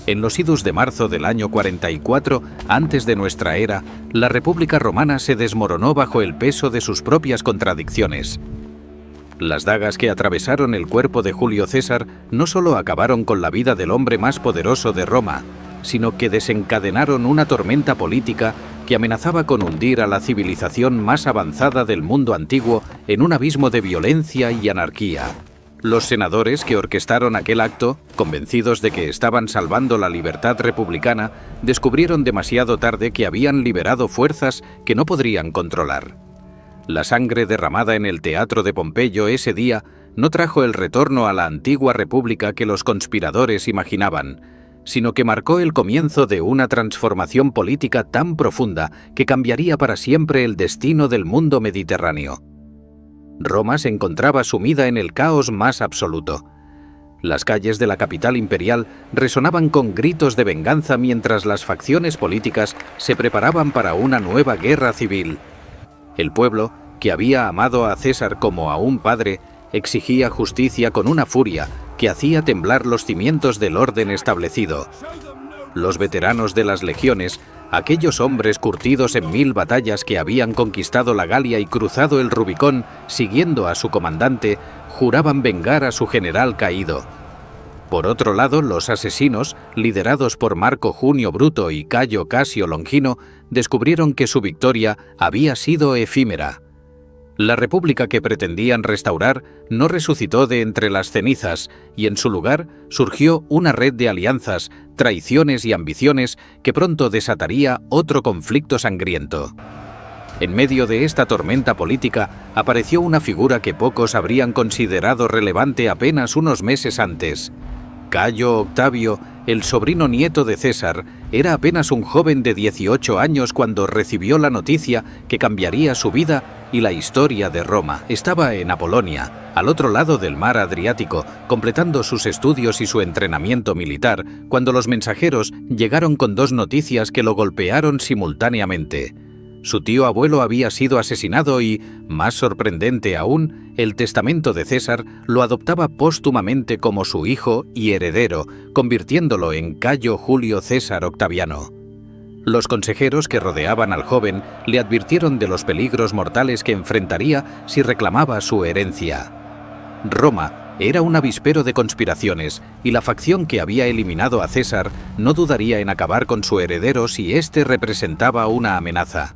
En los idus de marzo del año 44 antes de nuestra era, la República Romana se desmoronó bajo el peso de sus propias contradicciones. Las dagas que atravesaron el cuerpo de Julio César no solo acabaron con la vida del hombre más poderoso de Roma, sino que desencadenaron una tormenta política que amenazaba con hundir a la civilización más avanzada del mundo antiguo en un abismo de violencia y anarquía. Los senadores que orquestaron aquel acto, convencidos de que estaban salvando la libertad republicana, descubrieron demasiado tarde que habían liberado fuerzas que no podrían controlar. La sangre derramada en el teatro de Pompeyo ese día no trajo el retorno a la antigua república que los conspiradores imaginaban, sino que marcó el comienzo de una transformación política tan profunda que cambiaría para siempre el destino del mundo mediterráneo. Roma se encontraba sumida en el caos más absoluto. Las calles de la capital imperial resonaban con gritos de venganza mientras las facciones políticas se preparaban para una nueva guerra civil. El pueblo, que había amado a César como a un padre, exigía justicia con una furia que hacía temblar los cimientos del orden establecido. Los veteranos de las legiones, aquellos hombres curtidos en 1000 batallas que habían conquistado la Galia y cruzado el Rubicón siguiendo a su comandante, juraban vengar a su general caído. Por otro lado, los asesinos, liderados por Marco Junio Bruto y Cayo Casio Longino, descubrieron que su victoria había sido efímera. La república que pretendían restaurar no resucitó de entre las cenizas y en su lugar surgió una red de alianzas, traiciones y ambiciones que pronto desataría otro conflicto sangriento. En medio de esta tormenta política apareció una figura que pocos habrían considerado relevante apenas unos meses antes. Cayo Octavio, el sobrino nieto de César, era apenas un joven de 18 años cuando recibió la noticia que cambiaría su vida y la historia de Roma. Estaba en Apolonia, al otro lado del mar Adriático, completando sus estudios y su entrenamiento militar, cuando los mensajeros llegaron con 2 noticias que lo golpearon simultáneamente. Su tío abuelo había sido asesinado y, más sorprendente aún, el testamento de César lo adoptaba póstumamente como su hijo y heredero, convirtiéndolo en Cayo Julio César Octaviano. Los consejeros que rodeaban al joven le advirtieron de los peligros mortales que enfrentaría si reclamaba su herencia. Roma era un avispero de conspiraciones y la facción que había eliminado a César no dudaría en acabar con su heredero si éste representaba una amenaza.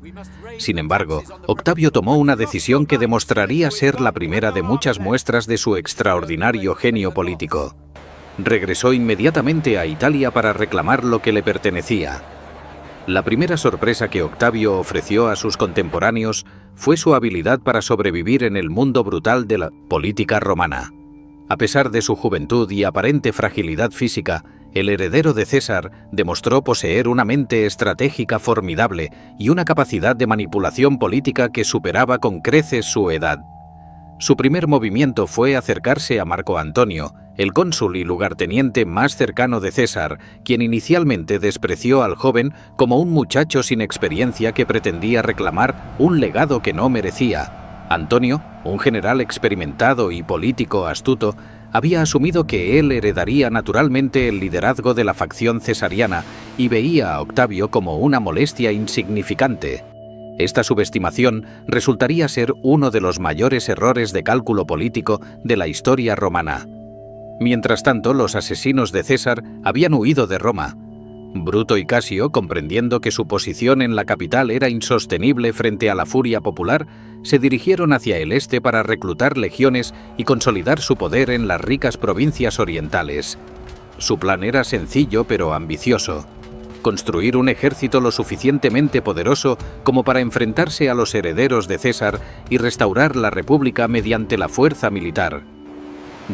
Sin embargo, Octavio tomó una decisión que demostraría ser la primera de muchas muestras de su extraordinario genio político. Regresó inmediatamente a Italia para reclamar lo que le pertenecía. La primera sorpresa que Octavio ofreció a sus contemporáneos fue su habilidad para sobrevivir en el mundo brutal de la política romana. A pesar de su juventud y aparente fragilidad física, el heredero de César demostró poseer una mente estratégica formidable y una capacidad de manipulación política que superaba con creces su edad. Su primer movimiento fue acercarse a Marco Antonio, el cónsul y lugarteniente más cercano de César, quien inicialmente despreció al joven como un muchacho sin experiencia que pretendía reclamar un legado que no merecía. Antonio, un general experimentado y político astuto, había asumido que él heredaría naturalmente el liderazgo de la facción cesariana y veía a Octavio como una molestia insignificante. Esta subestimación resultaría ser uno de los mayores errores de cálculo político de la historia romana. Mientras tanto, los asesinos de César habían huido de Roma. Bruto y Casio, comprendiendo que su posición en la capital era insostenible frente a la furia popular, se dirigieron hacia el este para reclutar legiones y consolidar su poder en las ricas provincias orientales. Su plan era sencillo pero ambicioso: construir un ejército lo suficientemente poderoso como para enfrentarse a los herederos de César y restaurar la república mediante la fuerza militar.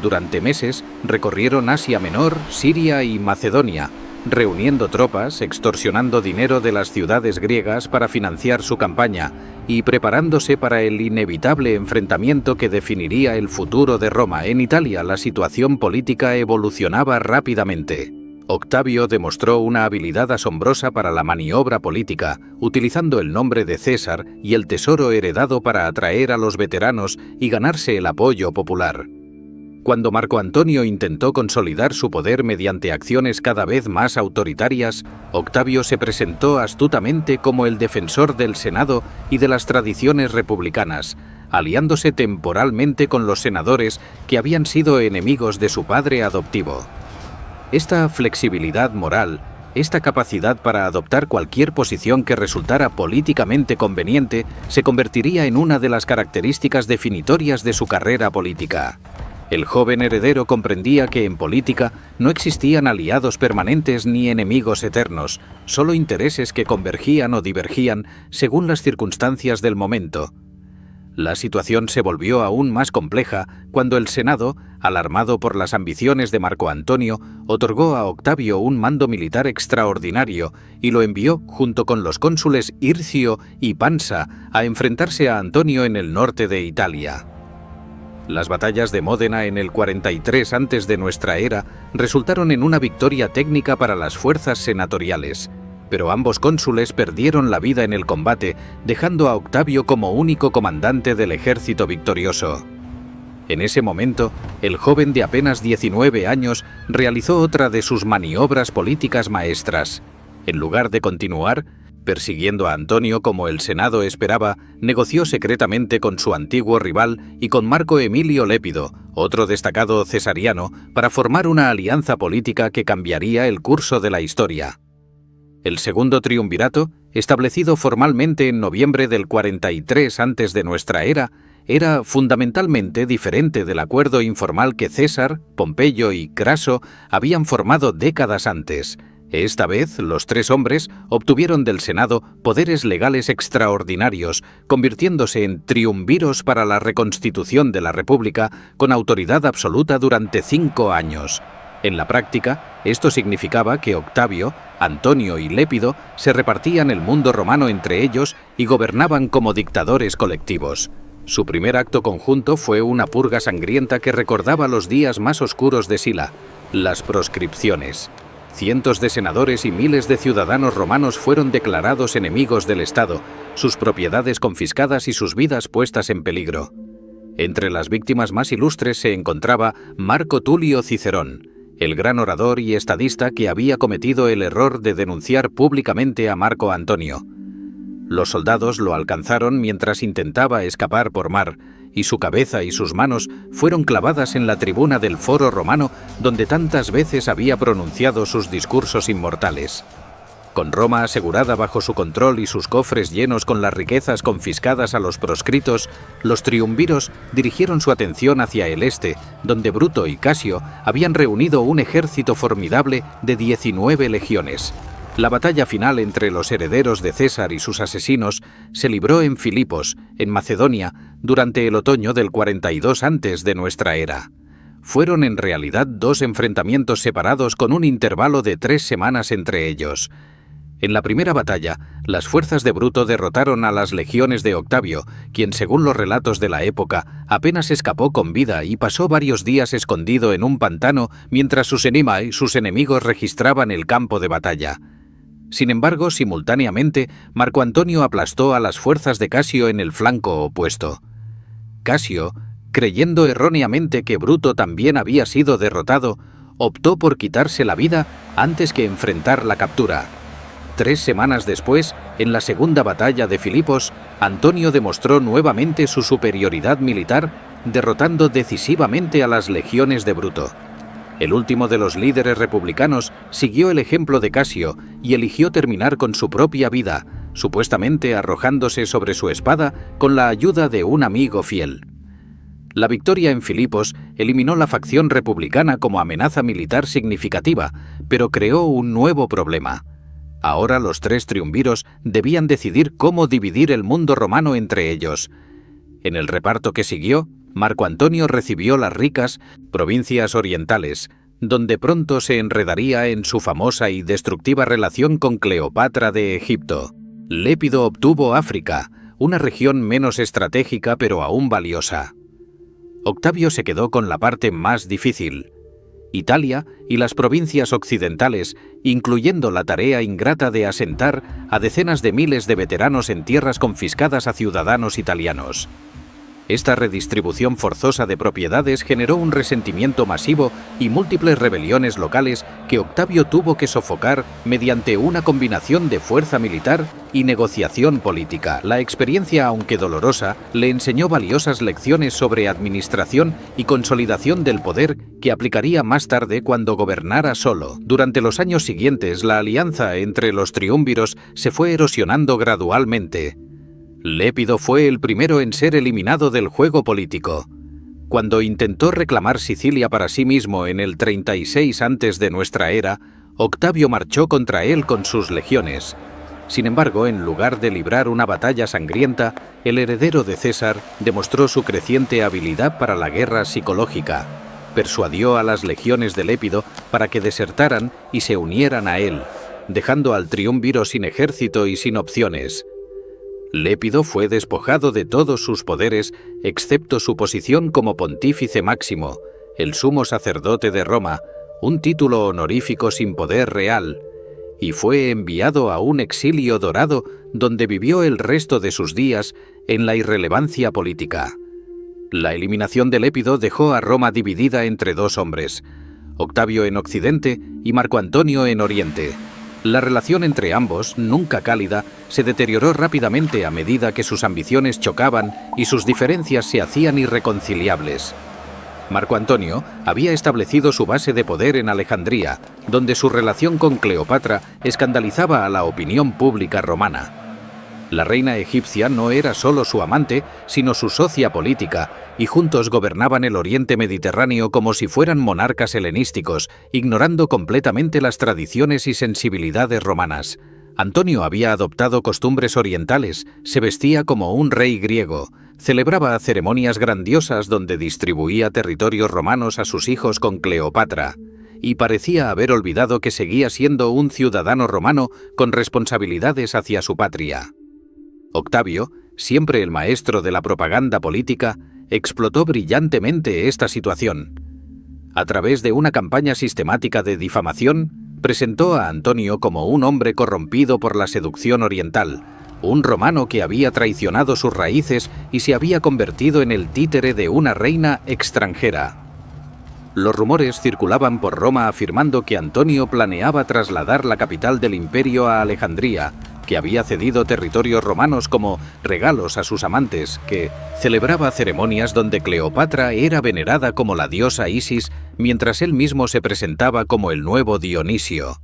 Durante meses recorrieron Asia Menor, Siria y Macedonia, reuniendo tropas, extorsionando dinero de las ciudades griegas para financiar su campaña y preparándose para el inevitable enfrentamiento que definiría el futuro de Roma. En Italia, la situación política evolucionaba rápidamente. Octavio demostró una habilidad asombrosa para la maniobra política, utilizando el nombre de César y el tesoro heredado para atraer a los veteranos y ganarse el apoyo popular. Cuando Marco Antonio intentó consolidar su poder mediante acciones cada vez más autoritarias, Octavio se presentó astutamente como el defensor del Senado y de las tradiciones republicanas, aliándose temporalmente con los senadores que habían sido enemigos de su padre adoptivo. Esta flexibilidad moral, esta capacidad para adoptar cualquier posición que resultara políticamente conveniente, se convertiría en una de las características definitorias de su carrera política. El joven heredero comprendía que en política no existían aliados permanentes ni enemigos eternos, solo intereses que convergían o divergían según las circunstancias del momento. La situación se volvió aún más compleja cuando el Senado, alarmado por las ambiciones de Marco Antonio, otorgó a Octavio un mando militar extraordinario y lo envió junto con los cónsules Hircio y Pansa a enfrentarse a Antonio en el norte de Italia. Las batallas de Módena en el 43 antes de nuestra era resultaron en una victoria técnica para las fuerzas senatoriales, pero ambos cónsules perdieron la vida en el combate, dejando a Octavio como único comandante del ejército victorioso. En ese momento, el joven de apenas 19 años realizó otra de sus maniobras políticas maestras. En lugar de continuar persiguiendo a Antonio como el Senado esperaba, negoció secretamente con su antiguo rival y con Marco Emilio Lépido, otro destacado cesariano, para formar una alianza política que cambiaría el curso de la historia. El segundo triunvirato, establecido formalmente en noviembre del 43 antes de nuestra era, era fundamentalmente diferente del acuerdo informal que César, Pompeyo y Craso habían formado décadas antes. Esta vez, los tres hombres obtuvieron del Senado poderes legales extraordinarios, convirtiéndose en triunviros para la reconstitución de la República con autoridad absoluta durante 5 años. En la práctica, esto significaba que Octavio, Antonio y Lépido se repartían el mundo romano entre ellos y gobernaban como dictadores colectivos. Su primer acto conjunto fue una purga sangrienta que recordaba los días más oscuros de Sila, las proscripciones. Cientos de senadores y miles de ciudadanos romanos fueron declarados enemigos del Estado, sus propiedades confiscadas y sus vidas puestas en peligro. Entre las víctimas más ilustres se encontraba Marco Tulio Cicerón, el gran orador y estadista que había cometido el error de denunciar públicamente a Marco Antonio. Los soldados lo alcanzaron mientras intentaba escapar por mar, y su cabeza y sus manos fueron clavadas en la tribuna del Foro Romano donde tantas veces había pronunciado sus discursos inmortales. Con Roma asegurada bajo su control y sus cofres llenos con las riquezas confiscadas a los proscritos, los triunviros dirigieron su atención hacia el este, donde Bruto y Casio habían reunido un ejército formidable de 19 legiones. La batalla final entre los herederos de César y sus asesinos se libró en Filipos, en Macedonia, durante el otoño del 42 antes de nuestra era. Fueron en realidad 2 enfrentamientos separados con un intervalo de 3 semanas entre ellos. En la primera batalla, las fuerzas de Bruto derrotaron a las legiones de Octavio, quien, según los relatos de la época, apenas escapó con vida y pasó varios días escondido en un pantano mientras sus enemigos registraban el campo de batalla. Sin embargo, simultáneamente, Marco Antonio aplastó a las fuerzas de Casio en el flanco opuesto. Casio, creyendo erróneamente que Bruto también había sido derrotado, optó por quitarse la vida antes que enfrentar la captura. 3 semanas después, en la segunda batalla de Filipos, Antonio demostró nuevamente su superioridad militar, derrotando decisivamente a las legiones de Bruto. El último de los líderes republicanos siguió el ejemplo de Casio y eligió terminar con su propia vida, supuestamente arrojándose sobre su espada con la ayuda de un amigo fiel. La victoria en Filipos eliminó la facción republicana como amenaza militar significativa, pero creó un nuevo problema. Ahora los 3 triunviros debían decidir cómo dividir el mundo romano entre ellos. En el reparto que siguió, Marco Antonio recibió las ricas provincias orientales, donde pronto se enredaría en su famosa y destructiva relación con Cleopatra de Egipto. Lépido obtuvo África, una región menos estratégica pero aún valiosa. Octavio se quedó con la parte más difícil, Italia y las provincias occidentales, incluyendo la tarea ingrata de asentar a decenas de miles de veteranos en tierras confiscadas a ciudadanos italianos. Esta redistribución forzosa de propiedades generó un resentimiento masivo y múltiples rebeliones locales que Octavio tuvo que sofocar mediante una combinación de fuerza militar y negociación política. La experiencia, aunque dolorosa, le enseñó valiosas lecciones sobre administración y consolidación del poder que aplicaría más tarde cuando gobernara solo. Durante los años siguientes, la alianza entre los triunviros se fue erosionando gradualmente. Lépido fue el primero en ser eliminado del juego político. Cuando intentó reclamar Sicilia para sí mismo en el 36 antes de nuestra era, Octavio marchó contra él con sus legiones. Sin embargo, en lugar de librar una batalla sangrienta, el heredero de César demostró su creciente habilidad para la guerra psicológica. Persuadió a las legiones de Lépido para que desertaran y se unieran a él, dejando al triunviro sin ejército y sin opciones. Lépido fue despojado de todos sus poderes, excepto su posición como pontífice máximo, el sumo sacerdote de Roma, un título honorífico sin poder real, y fue enviado a un exilio dorado donde vivió el resto de sus días en la irrelevancia política. La eliminación de Lépido dejó a Roma dividida entre dos hombres, Octavio en Occidente y Marco Antonio en Oriente. La relación entre ambos, nunca cálida, se deterioró rápidamente a medida que sus ambiciones chocaban y sus diferencias se hacían irreconciliables. Marco Antonio había establecido su base de poder en Alejandría, donde su relación con Cleopatra escandalizaba a la opinión pública romana. La reina egipcia no era solo su amante, sino su socia política, y juntos gobernaban el Oriente Mediterráneo como si fueran monarcas helenísticos, ignorando completamente las tradiciones y sensibilidades romanas. Antonio había adoptado costumbres orientales, se vestía como un rey griego, celebraba ceremonias grandiosas donde distribuía territorios romanos a sus hijos con Cleopatra, y parecía haber olvidado que seguía siendo un ciudadano romano con responsabilidades hacia su patria. Octavio, siempre el maestro de la propaganda política, explotó brillantemente esta situación. A través de una campaña sistemática de difamación, presentó a Antonio como un hombre corrompido por la seducción oriental, un romano que había traicionado sus raíces y se había convertido en el títere de una reina extranjera. Los rumores circulaban por Roma afirmando que Antonio planeaba trasladar la capital del imperio a Alejandría, que había cedido territorios romanos como regalos a sus amantes, que celebraba ceremonias donde Cleopatra era venerada como la diosa Isis, mientras él mismo se presentaba como el nuevo Dionisio.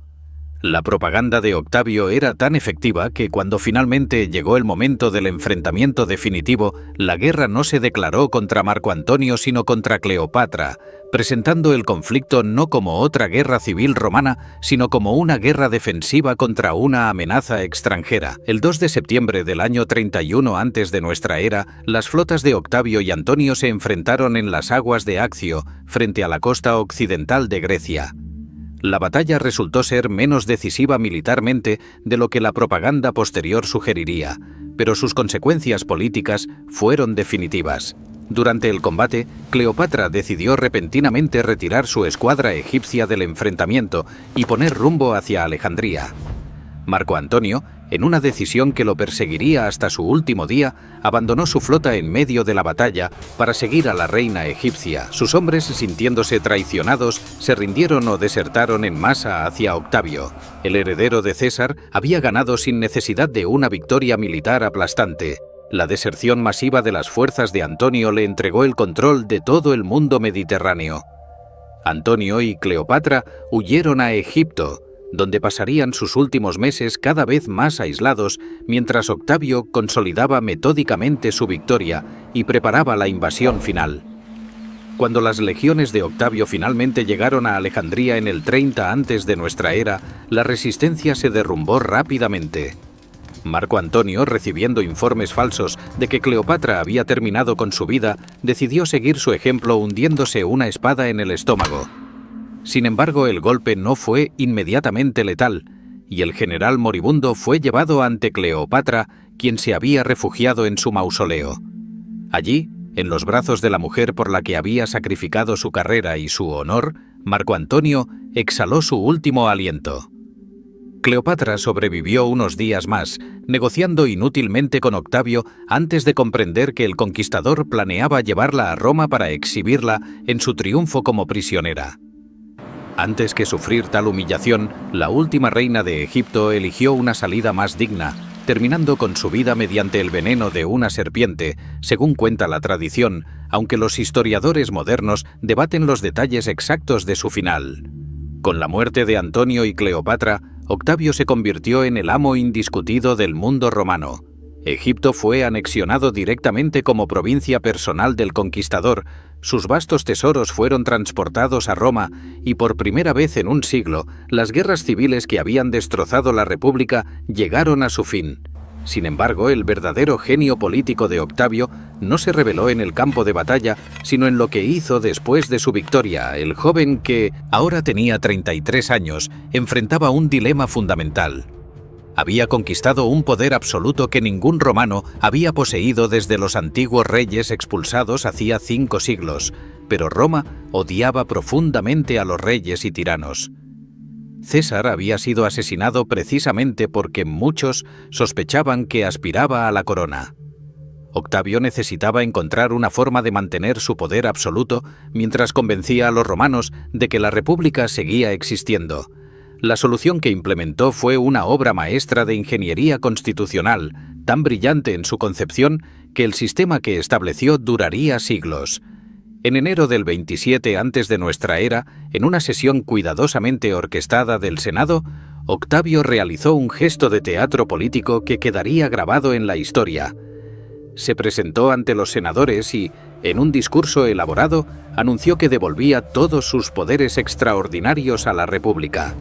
La propaganda de Octavio era tan efectiva que cuando finalmente llegó el momento del enfrentamiento definitivo, la guerra no se declaró contra Marco Antonio sino contra Cleopatra, presentando el conflicto no como otra guerra civil romana, sino como una guerra defensiva contra una amenaza extranjera. El 2 de septiembre del año 31 antes de nuestra era, las flotas de Octavio y Antonio se enfrentaron en las aguas de Accio, frente a la costa occidental de Grecia. La batalla resultó ser menos decisiva militarmente de lo que la propaganda posterior sugeriría, pero sus consecuencias políticas fueron definitivas. Durante el combate, Cleopatra decidió repentinamente retirar su escuadra egipcia del enfrentamiento y poner rumbo hacia Alejandría. Marco Antonio, en una decisión que lo perseguiría hasta su último día, abandonó su flota en medio de la batalla para seguir a la reina egipcia. Sus hombres, sintiéndose traicionados, se rindieron o desertaron en masa hacia Octavio. El heredero de César había ganado sin necesidad de una victoria militar aplastante. La deserción masiva de las fuerzas de Antonio le entregó el control de todo el mundo mediterráneo. Antonio y Cleopatra huyeron a Egipto, donde pasarían sus últimos meses cada vez más aislados, mientras Octavio consolidaba metódicamente su victoria y preparaba la invasión final. Cuando las legiones de Octavio finalmente llegaron a Alejandría en el 30 antes de nuestra era, la resistencia se derrumbó rápidamente. Marco Antonio, recibiendo informes falsos de que Cleopatra había terminado con su vida, decidió seguir su ejemplo hundiéndose una espada en el estómago. Sin embargo, el golpe no fue inmediatamente letal, y el general moribundo fue llevado ante Cleopatra, quien se había refugiado en su mausoleo. Allí, en los brazos de la mujer por la que había sacrificado su carrera y su honor, Marco Antonio exhaló su último aliento. Cleopatra sobrevivió unos días más, negociando inútilmente con Octavio antes de comprender que el conquistador planeaba llevarla a Roma para exhibirla en su triunfo como prisionera. Antes que sufrir tal humillación, la última reina de Egipto eligió una salida más digna, terminando con su vida mediante el veneno de una serpiente, según cuenta la tradición, aunque los historiadores modernos debaten los detalles exactos de su final. Con la muerte de Antonio y Cleopatra, Octavio se convirtió en el amo indiscutido del mundo romano. Egipto fue anexionado directamente como provincia personal del conquistador, sus vastos tesoros fueron transportados a Roma y por primera vez en un siglo, las guerras civiles que habían destrozado la República llegaron a su fin. Sin embargo, el verdadero genio político de Octavio no se reveló en el campo de batalla, sino en lo que hizo después de su victoria. El joven que ahora tenía 33 años enfrentaba un dilema fundamental. Había conquistado un poder absoluto que ningún romano había poseído desde los antiguos reyes expulsados hacía 5 siglos, pero Roma odiaba profundamente a los reyes y tiranos. César había sido asesinado precisamente porque muchos sospechaban que aspiraba a la corona. Octavio necesitaba encontrar una forma de mantener su poder absoluto mientras convencía a los romanos de que la República seguía existiendo. La solución que implementó fue una obra maestra de ingeniería constitucional, tan brillante en su concepción que el sistema que estableció duraría siglos. En enero del 27 antes de nuestra era, en una sesión cuidadosamente orquestada del Senado, Octavio realizó un gesto de teatro político que quedaría grabado en la historia. Se presentó ante los senadores y, en un discurso elaborado, anunció que devolvía todos sus poderes extraordinarios a la República.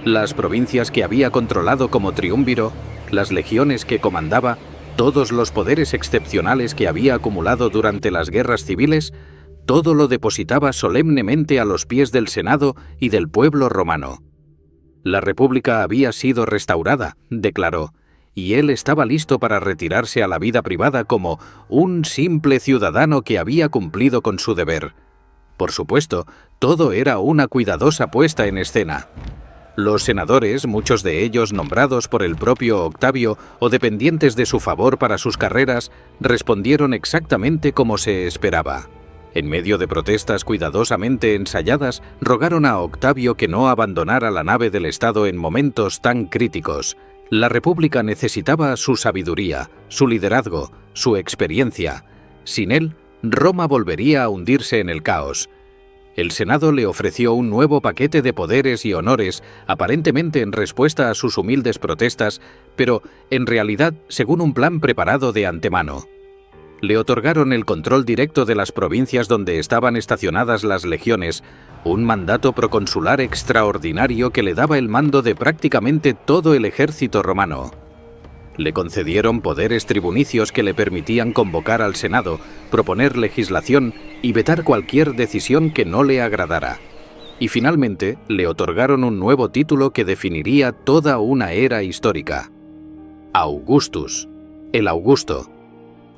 Las provincias que había controlado como triunviro, las legiones que comandaba, todos los poderes excepcionales que había acumulado durante las guerras civiles, todo lo depositaba solemnemente a los pies del Senado y del pueblo romano. La República había sido restaurada, declaró, y él estaba listo para retirarse a la vida privada como un simple ciudadano que había cumplido con su deber. Por supuesto, todo era una cuidadosa puesta en escena. Los senadores, muchos de ellos nombrados por el propio Octavio o dependientes de su favor para sus carreras, respondieron exactamente como se esperaba. En medio de protestas cuidadosamente ensayadas, rogaron a Octavio que no abandonara la nave del Estado en momentos tan críticos. La República necesitaba su sabiduría, su liderazgo, su experiencia. Sin él, Roma volvería a hundirse en el caos. El Senado le ofreció un nuevo paquete de poderes y honores, aparentemente en respuesta a sus humildes protestas, pero en realidad según un plan preparado de antemano. Le otorgaron el control directo de las provincias donde estaban estacionadas las legiones, un mandato proconsular extraordinario que le daba el mando de prácticamente todo el ejército romano. Le concedieron poderes tribunicios que le permitían convocar al Senado, proponer legislación y vetar cualquier decisión que no le agradara. Y finalmente le otorgaron un nuevo título que definiría toda una era histórica. Augustus, el Augusto.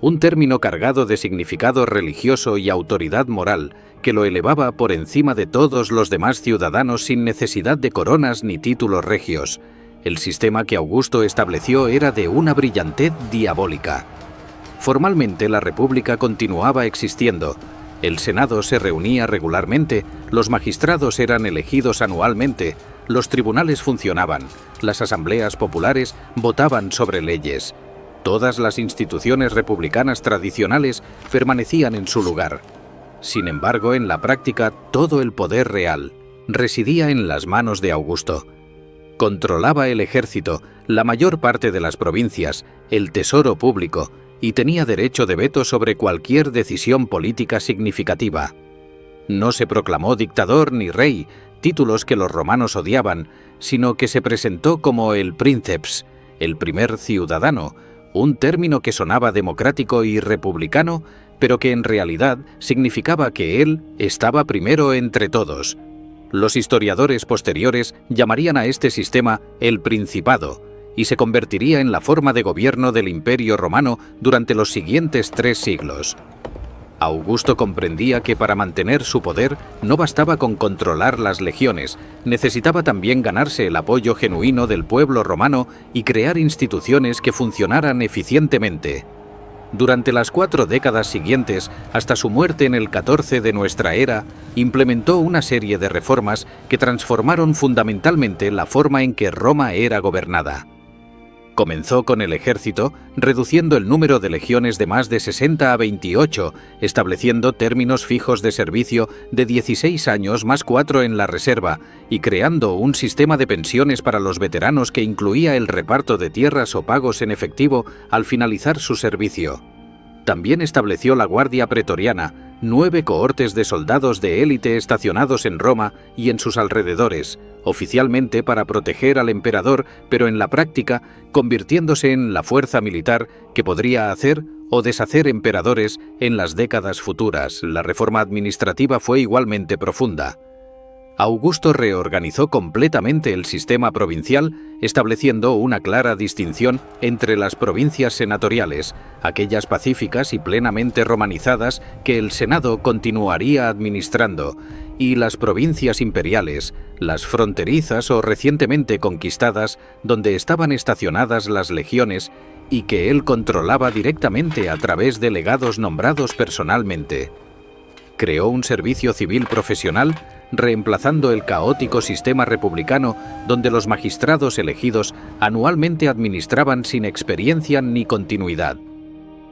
Un término cargado de significado religioso y autoridad moral que lo elevaba por encima de todos los demás ciudadanos sin necesidad de coronas ni títulos regios. El sistema que Augusto estableció era de una brillantez diabólica. Formalmente la República continuaba existiendo. El Senado se reunía regularmente, los magistrados eran elegidos anualmente, los tribunales funcionaban, las asambleas populares votaban sobre leyes. Todas las instituciones republicanas tradicionales permanecían en su lugar. Sin embargo, en la práctica, todo el poder real residía en las manos de Augusto. Controlaba el ejército, la mayor parte de las provincias, el tesoro público, y tenía derecho de veto sobre cualquier decisión política significativa. No se proclamó dictador ni rey, títulos que los romanos odiaban, sino que se presentó como el princeps, el primer ciudadano, un término que sonaba democrático y republicano, pero que en realidad significaba que él estaba primero entre todos. Los historiadores posteriores llamarían a este sistema el Principado, y se convertiría en la forma de gobierno del Imperio Romano durante los siguientes 3 siglos. Augusto comprendía que para mantener su poder no bastaba con controlar las legiones, necesitaba también ganarse el apoyo genuino del pueblo romano y crear instituciones que funcionaran eficientemente. Durante las 4 décadas siguientes, hasta su muerte en el 14 de nuestra era, implementó una serie de reformas que transformaron fundamentalmente la forma en que Roma era gobernada. Comenzó con el ejército, reduciendo el número de legiones de más de 60 a 28, estableciendo términos fijos de servicio de 16 años más 4 en la reserva, y creando un sistema de pensiones para los veteranos que incluía el reparto de tierras o pagos en efectivo al finalizar su servicio. También estableció la Guardia Pretoriana, 9 cohortes de soldados de élite estacionados en Roma y en sus alrededores, oficialmente para proteger al emperador, pero en la práctica convirtiéndose en la fuerza militar que podría hacer o deshacer emperadores en las décadas futuras. La reforma administrativa fue igualmente profunda. Augusto reorganizó completamente el sistema provincial, estableciendo una clara distinción entre las provincias senatoriales, aquellas pacíficas y plenamente romanizadas que el Senado continuaría administrando, y las provincias imperiales, las fronterizas o recientemente conquistadas, donde estaban estacionadas las legiones y que él controlaba directamente a través de legados nombrados personalmente. Creó un servicio civil profesional, reemplazando el caótico sistema republicano donde los magistrados elegidos anualmente administraban sin experiencia ni continuidad.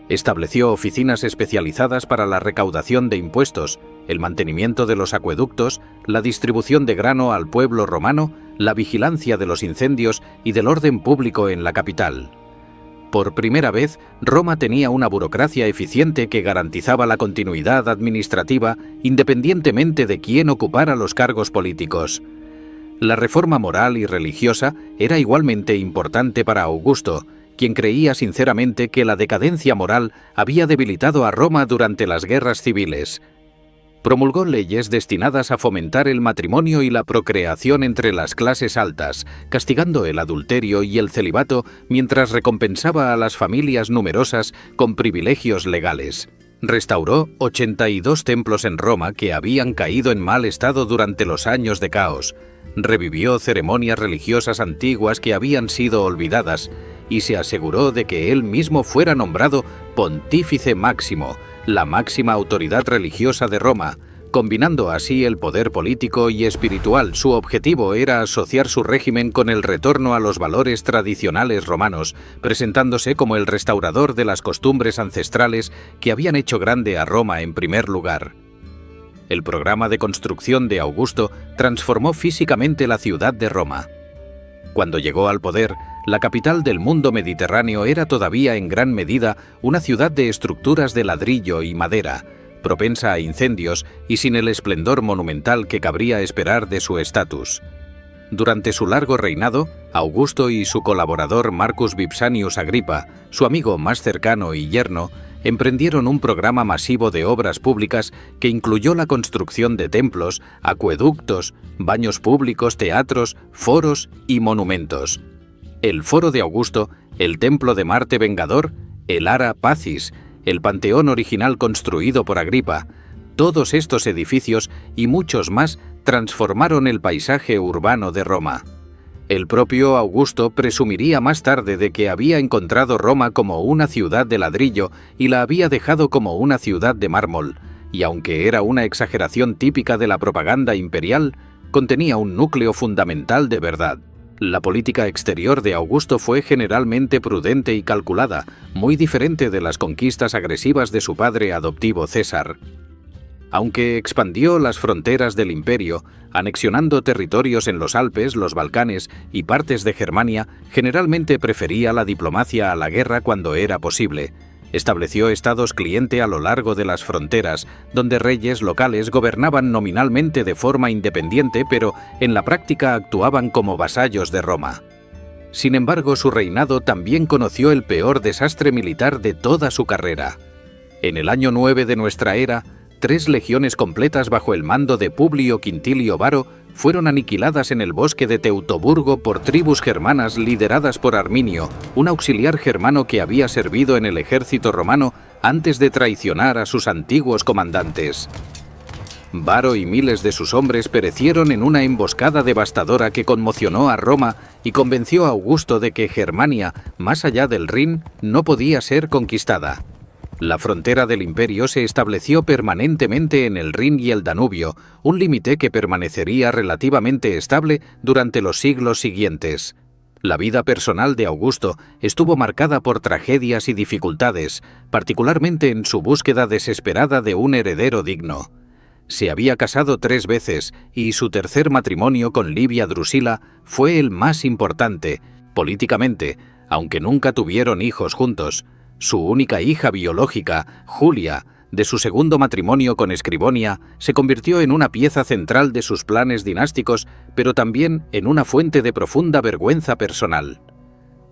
Estableció oficinas especializadas para la recaudación de impuestos, el mantenimiento de los acueductos, la distribución de grano al pueblo romano, la vigilancia de los incendios y del orden público en la capital. Por primera vez, Roma tenía una burocracia eficiente que garantizaba la continuidad administrativa independientemente de quién ocupara los cargos políticos. La reforma moral y religiosa era igualmente importante para Augusto, quien creía sinceramente que la decadencia moral había debilitado a Roma durante las guerras civiles. Promulgó leyes destinadas a fomentar el matrimonio y la procreación entre las clases altas, castigando el adulterio y el celibato mientras recompensaba a las familias numerosas con privilegios legales. Restauró 82 templos en Roma que habían caído en mal estado durante los años de caos. Revivió ceremonias religiosas antiguas que habían sido olvidadas y se aseguró de que él mismo fuera nombrado Pontífice Máximo, la máxima autoridad religiosa de Roma, combinando así el poder político y espiritual. Su objetivo era asociar su régimen con el retorno a los valores tradicionales romanos, presentándose como el restaurador de las costumbres ancestrales que habían hecho grande a Roma en primer lugar. El programa de construcción de Augusto transformó físicamente la ciudad de Roma. Cuando llegó al poder, la capital del mundo mediterráneo era todavía en gran medida una ciudad de estructuras de ladrillo y madera, propensa a incendios y sin el esplendor monumental que cabría esperar de su estatus. Durante su largo reinado, Augusto y su colaborador Marcus Vipsanius Agripa, su amigo más cercano y yerno, emprendieron un programa masivo de obras públicas que incluyó la construcción de templos, acueductos, baños públicos, teatros, foros y monumentos. El Foro de Augusto, el Templo de Marte Vengador, el Ara Pacis, el Panteón original construido por Agripa, todos estos edificios y muchos más transformaron el paisaje urbano de Roma. El propio Augusto presumiría más tarde de que había encontrado Roma como una ciudad de ladrillo y la había dejado como una ciudad de mármol, y aunque era una exageración típica de la propaganda imperial, contenía un núcleo fundamental de verdad. La política exterior de Augusto fue generalmente prudente y calculada, muy diferente de las conquistas agresivas de su padre adoptivo César. Aunque expandió las fronteras del imperio, anexionando territorios en los Alpes, los Balcanes y partes de Germania, generalmente prefería la diplomacia a la guerra cuando era posible. Estableció estados cliente a lo largo de las fronteras, donde reyes locales gobernaban nominalmente de forma independiente, pero en la práctica actuaban como vasallos de Roma. Sin embargo, su reinado también conoció el peor desastre militar de toda su carrera. En el año 9 de nuestra era, 3 legiones completas bajo el mando de Publio Quintilio Varo fueron aniquiladas en el bosque de Teutoburgo por tribus germanas lideradas por Arminio, un auxiliar germano que había servido en el ejército romano antes de traicionar a sus antiguos comandantes. Varo y miles de sus hombres perecieron en una emboscada devastadora que conmocionó a Roma y convenció a Augusto de que Germania, más allá del Rin, no podía ser conquistada. La frontera del imperio se estableció permanentemente en el Rin y el Danubio, un límite que permanecería relativamente estable durante los siglos siguientes. La vida personal de Augusto estuvo marcada por tragedias y dificultades, particularmente en su búsqueda desesperada de un heredero digno. Se había casado 3 veces y su tercer matrimonio con Livia Drusila fue el más importante, políticamente, aunque nunca tuvieron hijos juntos. Su única hija biológica, Julia, de su segundo matrimonio con Escribonia, se convirtió en una pieza central de sus planes dinásticos, pero también en una fuente de profunda vergüenza personal.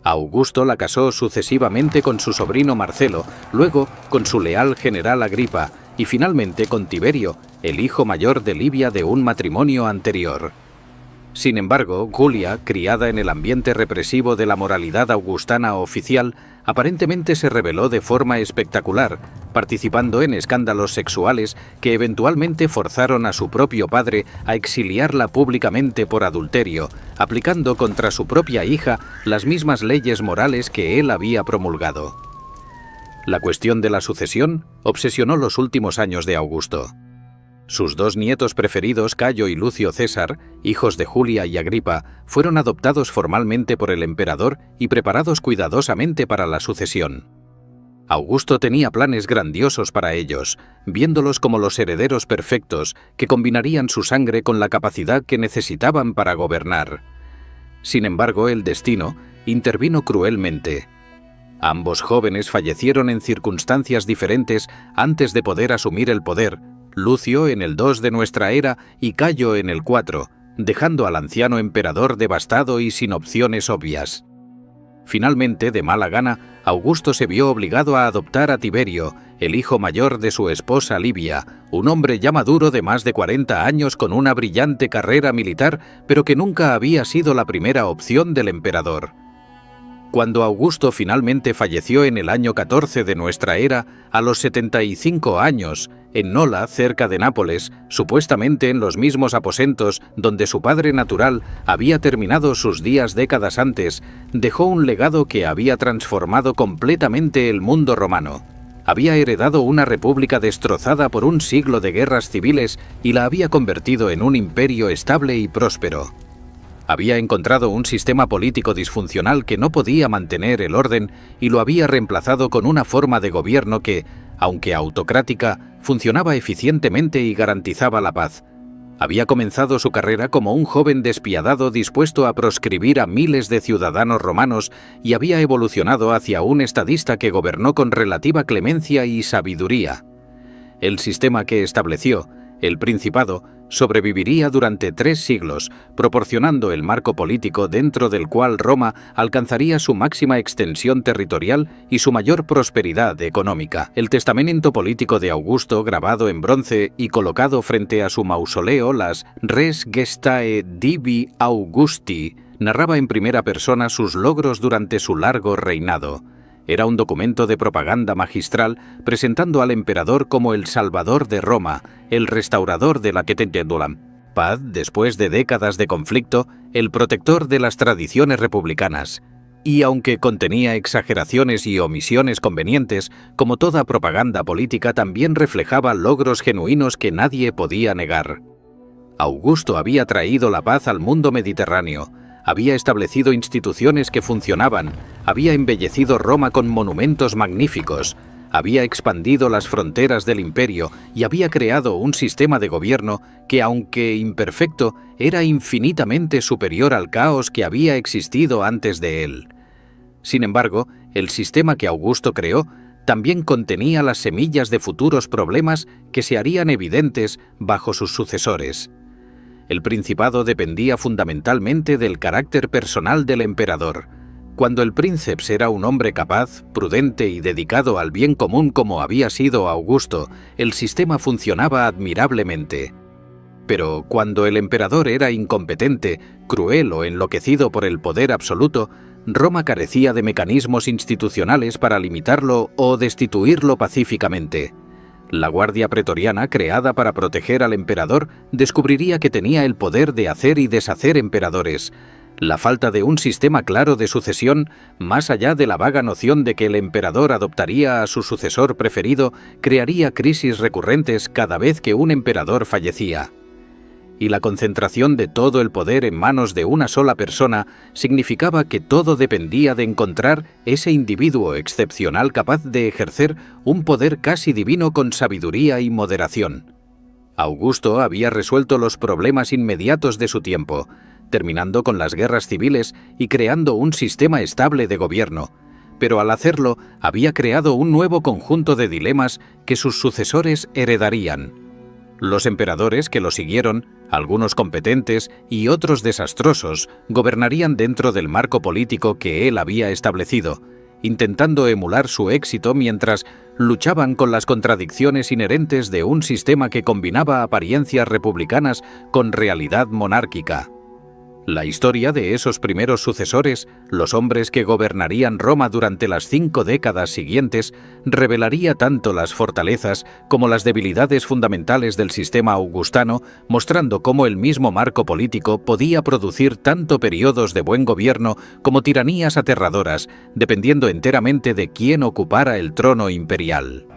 Augusto la casó sucesivamente con su sobrino Marcelo, luego con su leal general Agripa y finalmente con Tiberio, el hijo mayor de Livia de un matrimonio anterior. Sin embargo, Julia, criada en el ambiente represivo de la moralidad augustana oficial, aparentemente se rebeló de forma espectacular, participando en escándalos sexuales que eventualmente forzaron a su propio padre a exiliarla públicamente por adulterio, aplicando contra su propia hija las mismas leyes morales que él había promulgado. La cuestión de la sucesión obsesionó los últimos años de Augusto. Sus 2 nietos preferidos, Cayo y Lucio César, hijos de Julia y Agripa, fueron adoptados formalmente por el emperador y preparados cuidadosamente para la sucesión. Augusto tenía planes grandiosos para ellos, viéndolos como los herederos perfectos que combinarían su sangre con la capacidad que necesitaban para gobernar. Sin embargo, el destino intervino cruelmente. Ambos jóvenes fallecieron en circunstancias diferentes antes de poder asumir el poder, Lucio en el 2 de nuestra era y Cayo en el 4, dejando al anciano emperador devastado y sin opciones obvias. Finalmente, de mala gana, Augusto se vio obligado a adoptar a Tiberio, el hijo mayor de su esposa Livia, un hombre ya maduro de más de 40 años con una brillante carrera militar, pero que nunca había sido la primera opción del emperador. Cuando Augusto finalmente falleció en el año 14 de nuestra era, a los 75 años, en Nola, cerca de Nápoles, supuestamente en los mismos aposentos donde su padre natural había terminado sus días décadas antes, dejó un legado que había transformado completamente el mundo romano. Había heredado una república destrozada por un siglo de guerras civiles y la había convertido en un imperio estable y próspero. Había encontrado un sistema político disfuncional que no podía mantener el orden y lo había reemplazado con una forma de gobierno que, aunque autocrática, funcionaba eficientemente y garantizaba la paz. Había comenzado su carrera como un joven despiadado dispuesto a proscribir a miles de ciudadanos romanos y había evolucionado hacia un estadista que gobernó con relativa clemencia y sabiduría. El sistema que estableció, el Principado, sobreviviría durante 3 siglos, proporcionando el marco político dentro del cual Roma alcanzaría su máxima extensión territorial y su mayor prosperidad económica. El testamento político de Augusto, grabado en bronce y colocado frente a su mausoleo, las Res Gestae Divi Augusti, narraba en primera persona sus logros durante su largo reinado. Era un documento de propaganda magistral presentando al emperador como el salvador de Roma, el restaurador de la paz después de décadas de conflicto, el protector de las tradiciones republicanas. Y aunque contenía exageraciones y omisiones convenientes, como toda propaganda política también reflejaba logros genuinos que nadie podía negar. Augusto había traído la paz al mundo mediterráneo, había establecido instituciones que funcionaban, había embellecido Roma con monumentos magníficos, había expandido las fronteras del imperio y había creado un sistema de gobierno que, aunque imperfecto, era infinitamente superior al caos que había existido antes de él. Sin embargo, el sistema que Augusto creó también contenía las semillas de futuros problemas que se harían evidentes bajo sus sucesores. El principado dependía fundamentalmente del carácter personal del emperador. Cuando el princeps era un hombre capaz, prudente y dedicado al bien común como había sido Augusto, el sistema funcionaba admirablemente. Pero cuando el emperador era incompetente, cruel o enloquecido por el poder absoluto, Roma carecía de mecanismos institucionales para limitarlo o destituirlo pacíficamente. La Guardia Pretoriana, creada para proteger al emperador, descubriría que tenía el poder de hacer y deshacer emperadores. La falta de un sistema claro de sucesión, más allá de la vaga noción de que el emperador adoptaría a su sucesor preferido, crearía crisis recurrentes cada vez que un emperador fallecía. Y la concentración de todo el poder en manos de una sola persona significaba que todo dependía de encontrar ese individuo excepcional capaz de ejercer un poder casi divino con sabiduría y moderación. Augusto había resuelto los problemas inmediatos de su tiempo, terminando con las guerras civiles y creando un sistema estable de gobierno, pero al hacerlo había creado un nuevo conjunto de dilemas que sus sucesores heredarían. Los emperadores que lo siguieron, algunos competentes y otros desastrosos, gobernarían dentro del marco político que él había establecido, intentando emular su éxito mientras luchaban con las contradicciones inherentes de un sistema que combinaba apariencias republicanas con realidad monárquica. La historia de esos primeros sucesores, los hombres que gobernarían Roma durante las 5 décadas siguientes, revelaría tanto las fortalezas como las debilidades fundamentales del sistema augustano, mostrando cómo el mismo marco político podía producir tanto periodos de buen gobierno como tiranías aterradoras, dependiendo enteramente de quién ocupara el trono imperial.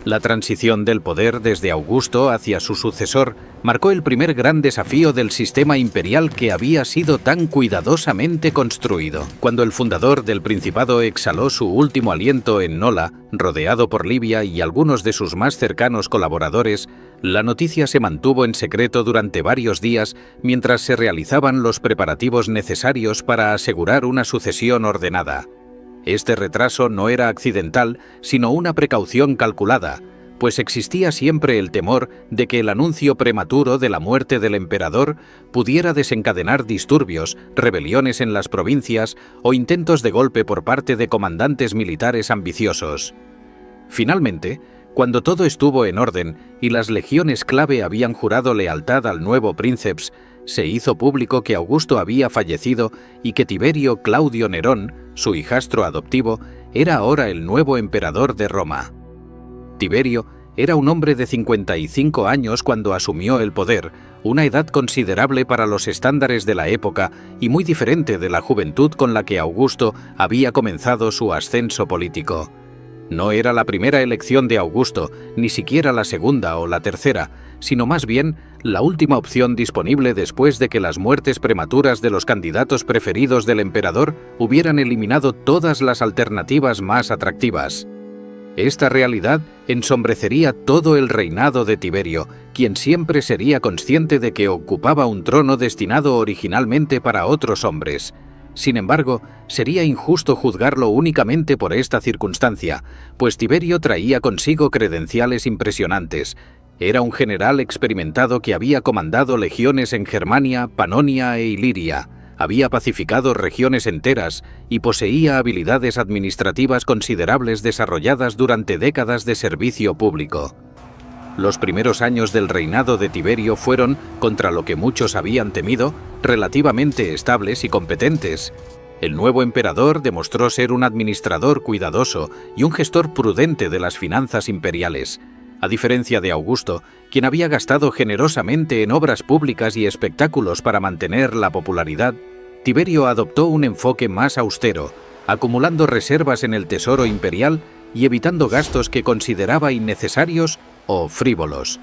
La transición del poder desde Augusto hacia su sucesor marcó el primer gran desafío del sistema imperial que había sido tan cuidadosamente construido. Cuando el fundador del Principado exhaló su último aliento en Nola, rodeado por Livia y algunos de sus más cercanos colaboradores, la noticia se mantuvo en secreto durante varios días mientras se realizaban los preparativos necesarios para asegurar una sucesión ordenada. Este retraso no era accidental, sino una precaución calculada, pues existía siempre el temor de que el anuncio prematuro de la muerte del emperador pudiera desencadenar disturbios, rebeliones en las provincias o intentos de golpe por parte de comandantes militares ambiciosos. Finalmente, cuando todo estuvo en orden y las legiones clave habían jurado lealtad al nuevo princeps, se hizo público que Augusto había fallecido y que Tiberio Claudio Nerón, su hijastro adoptivo, era ahora el nuevo emperador de Roma. Tiberio era un hombre de 55 años cuando asumió el poder, una edad considerable para los estándares de la época y muy diferente de la juventud con la que Augusto había comenzado su ascenso político. No era la primera elección de Augusto, ni siquiera la segunda o la tercera, sino más bien la última opción disponible después de que las muertes prematuras de los candidatos preferidos del emperador hubieran eliminado todas las alternativas más atractivas. Esta realidad ensombrecería todo el reinado de Tiberio, quien siempre sería consciente de que ocupaba un trono destinado originalmente para otros hombres. Sin embargo, sería injusto juzgarlo únicamente por esta circunstancia, pues Tiberio traía consigo credenciales impresionantes. Era un general experimentado que había comandado legiones en Germania, Panonia e Iliria, había pacificado regiones enteras y poseía habilidades administrativas considerables desarrolladas durante décadas de servicio público. Los primeros años del reinado de Tiberio fueron, contra lo que muchos habían temido, relativamente estables y competentes. El nuevo emperador demostró ser un administrador cuidadoso y un gestor prudente de las finanzas imperiales. A diferencia de Augusto, quien había gastado generosamente en obras públicas y espectáculos para mantener la popularidad, Tiberio adoptó un enfoque más austero, acumulando reservas en el tesoro imperial y evitando gastos que consideraba innecesarios o frívolos.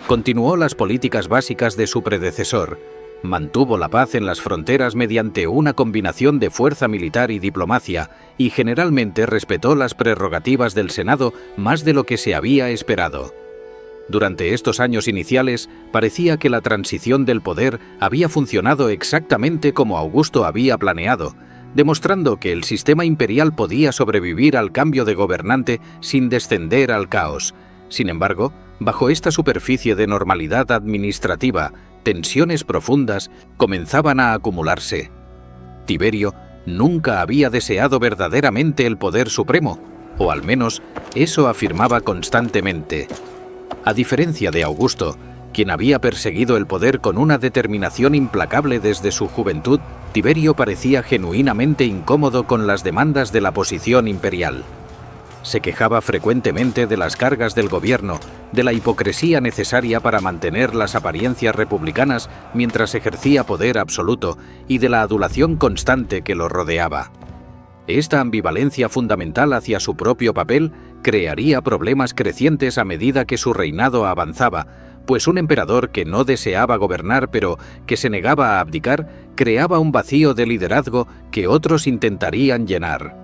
Continuó las políticas básicas de su predecesor, mantuvo la paz en las fronteras mediante una combinación de fuerza militar y diplomacia, y generalmente respetó las prerrogativas del Senado más de lo que se había esperado. Durante estos años iniciales, parecía que la transición del poder había funcionado exactamente como Augusto había planeado, demostrando que el sistema imperial podía sobrevivir al cambio de gobernante sin descender al caos. Sin embargo, bajo esta superficie de normalidad administrativa, tensiones profundas comenzaban a acumularse. Tiberio nunca había deseado verdaderamente el poder supremo, o al menos eso afirmaba constantemente. A diferencia de Augusto, Quien había perseguido el poder con una determinación implacable desde su juventud, Tiberio parecía genuinamente incómodo con las demandas de la posición imperial. Se quejaba frecuentemente de las cargas del gobierno, de la hipocresía necesaria para mantener las apariencias republicanas mientras ejercía poder absoluto y de la adulación constante que lo rodeaba. Esta ambivalencia fundamental hacia su propio papel crearía problemas crecientes a medida que su reinado avanzaba, pues un emperador que no deseaba gobernar pero que se negaba a abdicar creaba un vacío de liderazgo que otros intentarían llenar.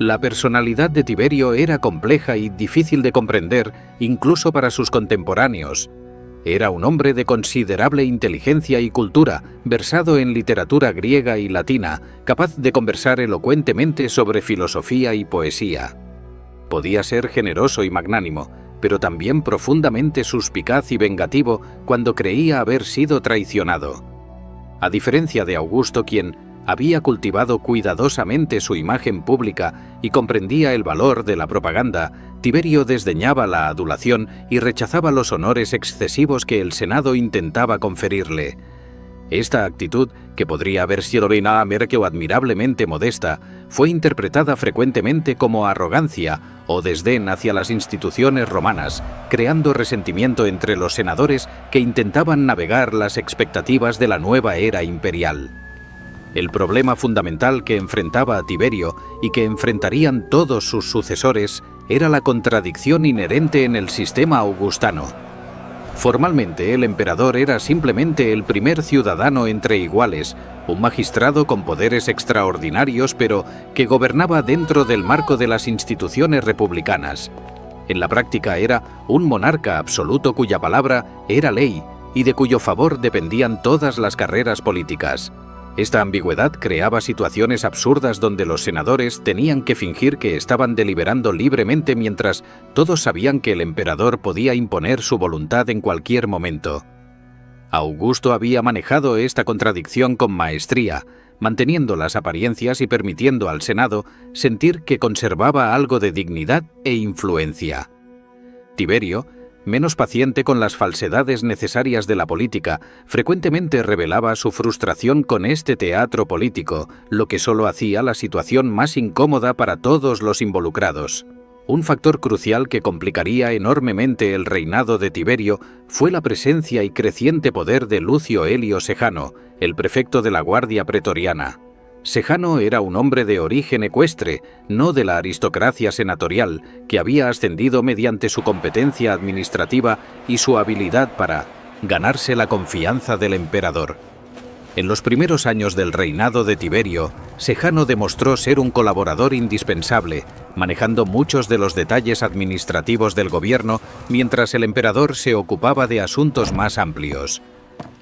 La personalidad de Tiberio era compleja y difícil de comprender incluso para sus contemporáneos. Era un hombre de considerable inteligencia y cultura, versado en literatura griega y latina, capaz de conversar elocuentemente sobre filosofía y poesía. Podía ser generoso y magnánimo, pero también profundamente suspicaz y vengativo cuando creía haber sido traicionado. A diferencia de Augusto, quien había cultivado cuidadosamente su imagen pública y comprendía el valor de la propaganda, Tiberio desdeñaba la adulación y rechazaba los honores excesivos que el Senado intentaba conferirle. Esta actitud, que podría haber sido meramente o admirablemente modesta, fue interpretada frecuentemente como arrogancia o desdén hacia las instituciones romanas, creando resentimiento entre los senadores que intentaban navegar las expectativas de la nueva era imperial. El problema fundamental que enfrentaba a Tiberio y que enfrentarían todos sus sucesores era la contradicción inherente en el sistema augustano. Formalmente, el emperador era simplemente el primer ciudadano entre iguales, un magistrado con poderes extraordinarios pero que gobernaba dentro del marco de las instituciones republicanas. En la práctica era un monarca absoluto cuya palabra era ley y de cuyo favor dependían todas las carreras políticas. Esta ambigüedad creaba situaciones absurdas donde los senadores tenían que fingir que estaban deliberando libremente mientras todos sabían que el emperador podía imponer su voluntad en cualquier momento. Augusto había manejado esta contradicción con maestría, manteniendo las apariencias y permitiendo al Senado sentir que conservaba algo de dignidad e influencia. Tiberio, menos paciente con las falsedades necesarias de la política, frecuentemente revelaba su frustración con este teatro político, lo que solo hacía la situación más incómoda para todos los involucrados. Un factor crucial que complicaría enormemente el reinado de Tiberio fue la presencia y creciente poder de Lucio Elio Sejano, el prefecto de la Guardia Pretoriana. Sejano era un hombre de origen ecuestre, no de la aristocracia senatorial, que había ascendido mediante su competencia administrativa y su habilidad para ganarse la confianza del emperador. En los primeros años del reinado de Tiberio, Sejano demostró ser un colaborador indispensable, manejando muchos de los detalles administrativos del gobierno mientras el emperador se ocupaba de asuntos más amplios.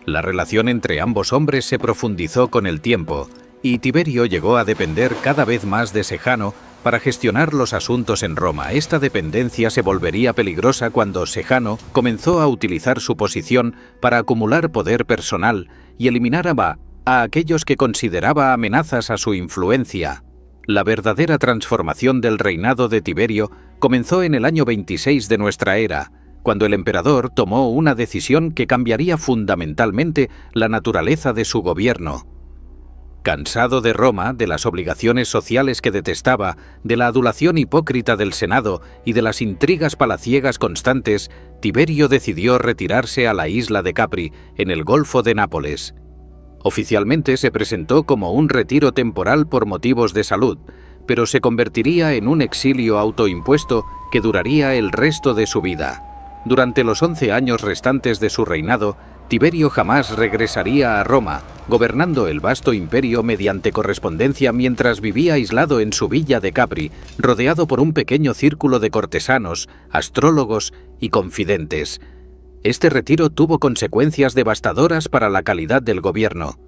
La relación entre ambos hombres se profundizó con el tiempo, y Tiberio llegó a depender cada vez más de Sejano para gestionar los asuntos en Roma. Esta dependencia se volvería peligrosa cuando Sejano comenzó a utilizar su posición para acumular poder personal y eliminar a aquellos que consideraba amenazas a su influencia. La verdadera transformación del reinado de Tiberio comenzó en el año 26 de nuestra era, cuando el emperador tomó una decisión que cambiaría fundamentalmente la naturaleza de su gobierno. Cansado de Roma, de las obligaciones sociales que detestaba, de la adulación hipócrita del Senado y de las intrigas palaciegas constantes, Tiberio decidió retirarse a la isla de Capri, en el Golfo de Nápoles. Oficialmente se presentó como un retiro temporal por motivos de salud, pero se convertiría en un exilio autoimpuesto que duraría el resto de su vida. Durante los 11 años restantes de su reinado, Tiberio jamás regresaría a Roma, gobernando el vasto imperio mediante correspondencia mientras vivía aislado en su villa de Capri, rodeado por un pequeño círculo de cortesanos, astrólogos y confidentes. Este retiro tuvo consecuencias devastadoras para la calidad del gobierno.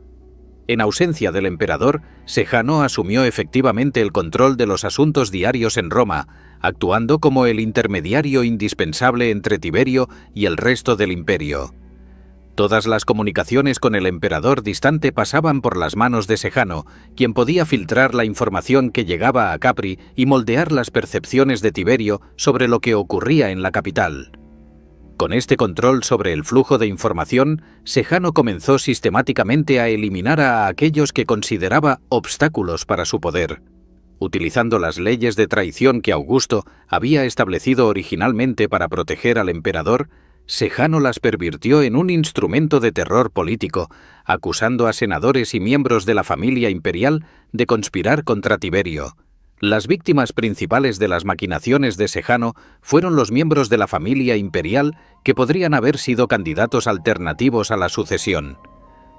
En ausencia del emperador, Sejano asumió efectivamente el control de los asuntos diarios en Roma, actuando como el intermediario indispensable entre Tiberio y el resto del imperio. Todas las comunicaciones con el emperador distante pasaban por las manos de Sejano, quien podía filtrar la información que llegaba a Capri y moldear las percepciones de Tiberio sobre lo que ocurría en la capital. Con este control sobre el flujo de información, Sejano comenzó sistemáticamente a eliminar a aquellos que consideraba obstáculos para su poder. Utilizando las leyes de traición que Augusto había establecido originalmente para proteger al emperador, Sejano las pervirtió en un instrumento de terror político, acusando a senadores y miembros de la familia imperial de conspirar contra Tiberio. Las víctimas principales de las maquinaciones de Sejano fueron los miembros de la familia imperial que podrían haber sido candidatos alternativos a la sucesión.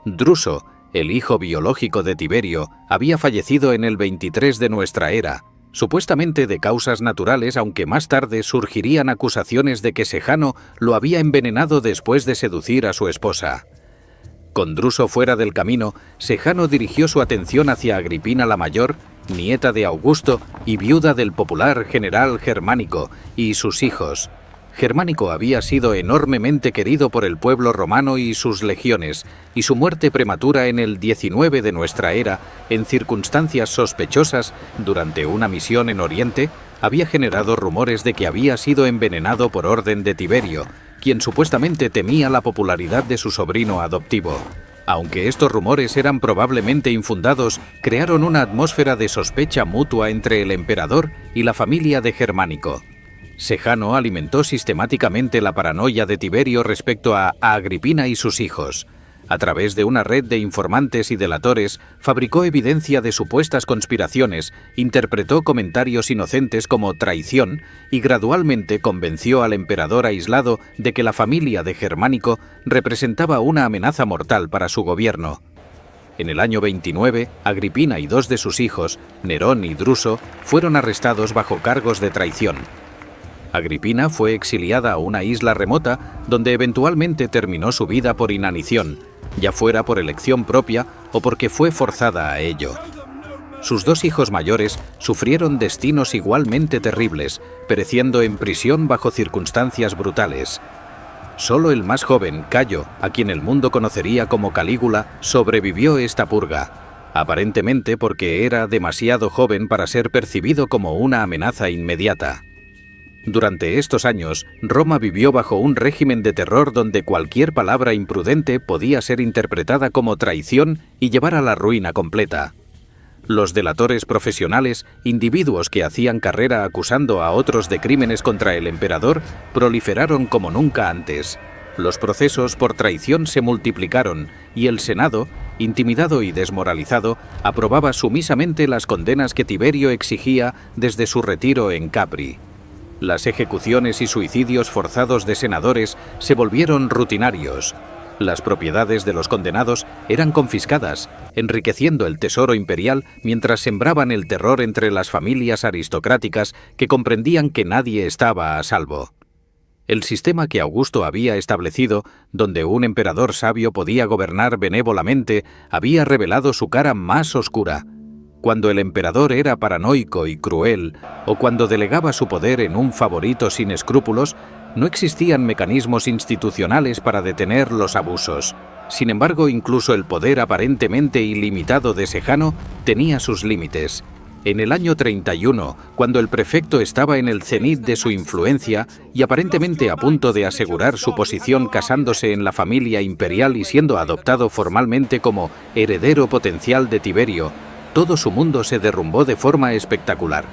Druso, el hijo biológico de Tiberio, había fallecido en el 23 de nuestra era, supuestamente de causas naturales, aunque más tarde surgirían acusaciones de que Sejano lo había envenenado después de seducir a su esposa. Con Druso fuera del camino, Sejano dirigió su atención hacia Agripina la Mayor, nieta de Augusto y viuda del popular general Germánico, y sus hijos. Germánico había sido enormemente querido por el pueblo romano y sus legiones, y su muerte prematura en el 19 de nuestra era, en circunstancias sospechosas, durante una misión en Oriente, había generado rumores de que había sido envenenado por orden de Tiberio, quien supuestamente temía la popularidad de su sobrino adoptivo. Aunque estos rumores eran probablemente infundados, crearon una atmósfera de sospecha mutua entre el emperador y la familia de Germánico. Sejano alimentó sistemáticamente la paranoia de Tiberio respecto a Agripina y sus hijos. A través de una red de informantes y delatores, fabricó evidencia de supuestas conspiraciones, interpretó comentarios inocentes como traición y gradualmente convenció al emperador aislado de que la familia de Germánico representaba una amenaza mortal para su gobierno. En el año 29, Agripina y 2 de sus hijos, Nerón y Druso, fueron arrestados bajo cargos de traición. Agripina fue exiliada a una isla remota donde eventualmente terminó su vida por inanición, ya fuera por elección propia o porque fue forzada a ello. Sus 2 hijos mayores sufrieron destinos igualmente terribles, pereciendo en prisión bajo circunstancias brutales. Solo el más joven, Cayo, a quien el mundo conocería como Calígula, sobrevivió esta purga, aparentemente porque era demasiado joven para ser percibido como una amenaza inmediata. Durante estos años, Roma vivió bajo un régimen de terror donde cualquier palabra imprudente podía ser interpretada como traición y llevar a la ruina completa. Los delatores profesionales, individuos que hacían carrera acusando a otros de crímenes contra el emperador, proliferaron como nunca antes. Los procesos por traición se multiplicaron y el Senado, intimidado y desmoralizado, aprobaba sumisamente las condenas que Tiberio exigía desde su retiro en Capri. Las ejecuciones y suicidios forzados de senadores se volvieron rutinarios. Las propiedades de los condenados eran confiscadas, enriqueciendo el tesoro imperial mientras sembraban el terror entre las familias aristocráticas que comprendían que nadie estaba a salvo. El sistema que Augusto había establecido, donde un emperador sabio podía gobernar benévolamente, había revelado su cara más oscura. Cuando el emperador era paranoico y cruel, o cuando delegaba su poder en un favorito sin escrúpulos, no existían mecanismos institucionales para detener los abusos. Sin embargo, incluso el poder aparentemente ilimitado de Sejano tenía sus límites. En el año 31, cuando el prefecto estaba en el cenit de su influencia y aparentemente a punto de asegurar su posición casándose en la familia imperial y siendo adoptado formalmente como heredero potencial de Tiberio, todo su mundo se derrumbó de forma espectacular.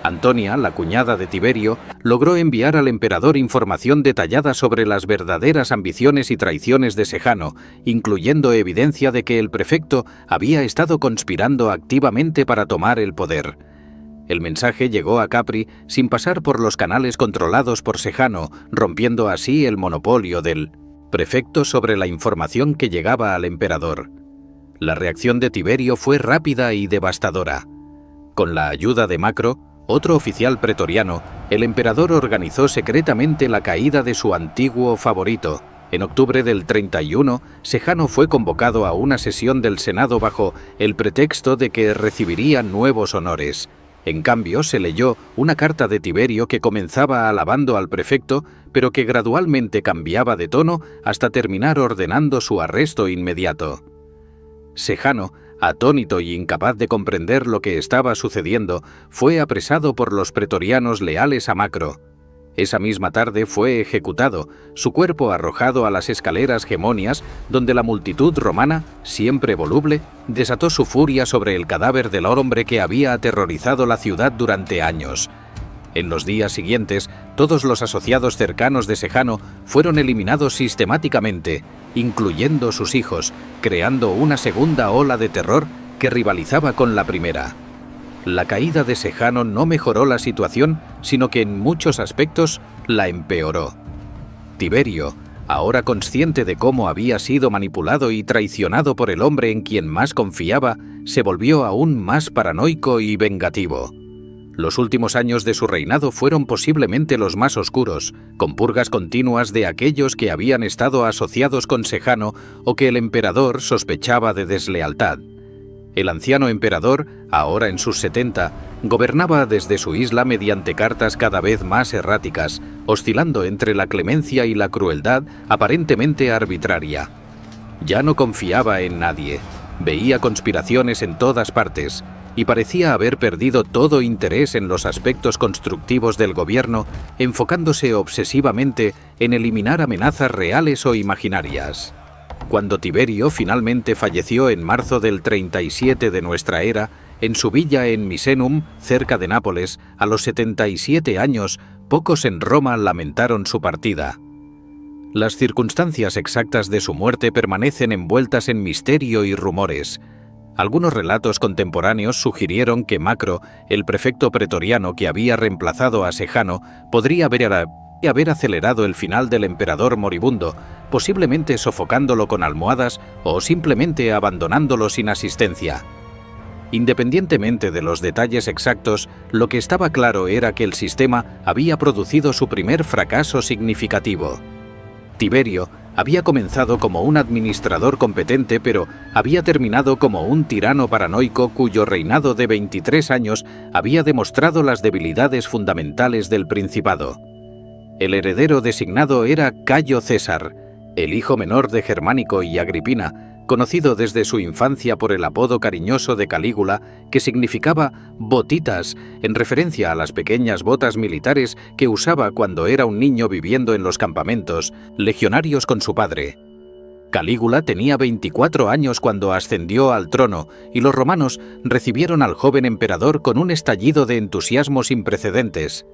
Antonia, la cuñada de Tiberio, logró enviar al emperador información detallada sobre las verdaderas ambiciones y traiciones de Sejano, incluyendo evidencia de que el prefecto había estado conspirando activamente para tomar el poder. El mensaje llegó a Capri sin pasar por los canales controlados por Sejano, rompiendo así el monopolio del prefecto sobre la información que llegaba al emperador. La reacción de Tiberio fue rápida y devastadora. Con la ayuda de Macro, otro oficial pretoriano, el emperador organizó secretamente la caída de su antiguo favorito. En octubre del 31, Sejano fue convocado a una sesión del Senado bajo el pretexto de que recibiría nuevos honores. En cambio, se leyó una carta de Tiberio que comenzaba alabando al prefecto, pero que gradualmente cambiaba de tono hasta terminar ordenando su arresto inmediato. Sejano, atónito y incapaz de comprender lo que estaba sucediendo, fue apresado por los pretorianos leales a Macro. Esa misma tarde fue ejecutado, su cuerpo arrojado a las escaleras Gemonias, donde la multitud romana, siempre voluble, desató su furia sobre el cadáver del hombre que había aterrorizado la ciudad durante años. En los días siguientes, todos los asociados cercanos de Sejano fueron eliminados sistemáticamente, incluyendo sus hijos, creando una segunda ola de terror que rivalizaba con la primera. La caída de Sejano no mejoró la situación, sino que en muchos aspectos la empeoró. Tiberio, ahora consciente de cómo había sido manipulado y traicionado por el hombre en quien más confiaba, se volvió aún más paranoico y vengativo. Los últimos años de su reinado fueron posiblemente los más oscuros, con purgas continuas de aquellos que habían estado asociados con Sejano o que el emperador sospechaba de deslealtad. El anciano emperador, ahora en sus 70, gobernaba desde su isla mediante cartas cada vez más erráticas, oscilando entre la clemencia y la crueldad aparentemente arbitraria. Ya no confiaba en nadie, veía conspiraciones en todas partes, y parecía haber perdido todo interés en los aspectos constructivos del gobierno, enfocándose obsesivamente en eliminar amenazas reales o imaginarias. Cuando Tiberio finalmente falleció en marzo del 37 de nuestra era, en su villa en Misenum, cerca de Nápoles, a los 77 años, pocos en Roma lamentaron su partida. Las circunstancias exactas de su muerte permanecen envueltas en misterio y rumores. Algunos relatos contemporáneos sugirieron que Macro, el prefecto pretoriano que había reemplazado a Sejano, podría haber acelerado el final del emperador moribundo, posiblemente sofocándolo con almohadas o simplemente abandonándolo sin asistencia. Independientemente de los detalles exactos, lo que estaba claro era que el sistema había producido su primer fracaso significativo. Tiberio había comenzado como un administrador competente, pero había terminado como un tirano paranoico cuyo reinado de 23 años había demostrado las debilidades fundamentales del principado. El heredero designado era Cayo César, el hijo menor de Germánico y Agripina, conocido desde su infancia por el apodo cariñoso de Calígula, que significaba botitas, en referencia a las pequeñas botas militares que usaba cuando era un niño viviendo en los campamentos, legionarios con su padre. Calígula tenía 24 años cuando ascendió al trono, y los romanos recibieron al joven emperador con un estallido de entusiasmo sin precedentes.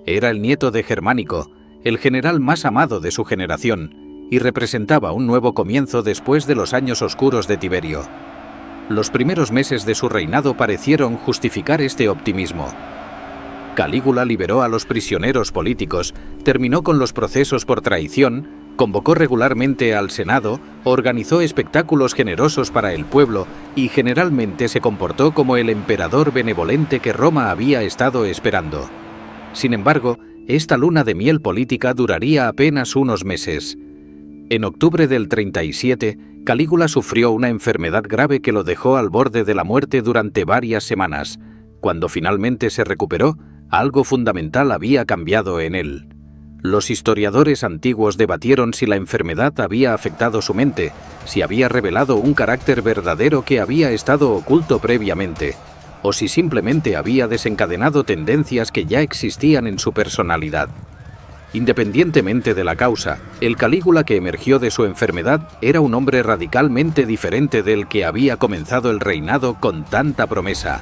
Era el nieto de Germánico, el general más amado de su generación, y representaba un nuevo comienzo después de los años oscuros de Tiberio. Los primeros meses de su reinado parecieron justificar este optimismo. Calígula liberó a los prisioneros políticos, terminó con los procesos por traición, convocó regularmente al Senado, organizó espectáculos generosos para el pueblo y generalmente se comportó como el emperador benevolente que Roma había estado esperando. Sin embargo, esta luna de miel política duraría apenas unos meses. En octubre del 37, Calígula sufrió una enfermedad grave que lo dejó al borde de la muerte durante varias semanas. Cuando finalmente se recuperó, algo fundamental había cambiado en él. Los historiadores antiguos debatieron si la enfermedad había afectado su mente, si había revelado un carácter verdadero que había estado oculto previamente, o si simplemente había desencadenado tendencias que ya existían en su personalidad. Independientemente de la causa, el Calígula que emergió de su enfermedad era un hombre radicalmente diferente del que había comenzado el reinado con tanta promesa.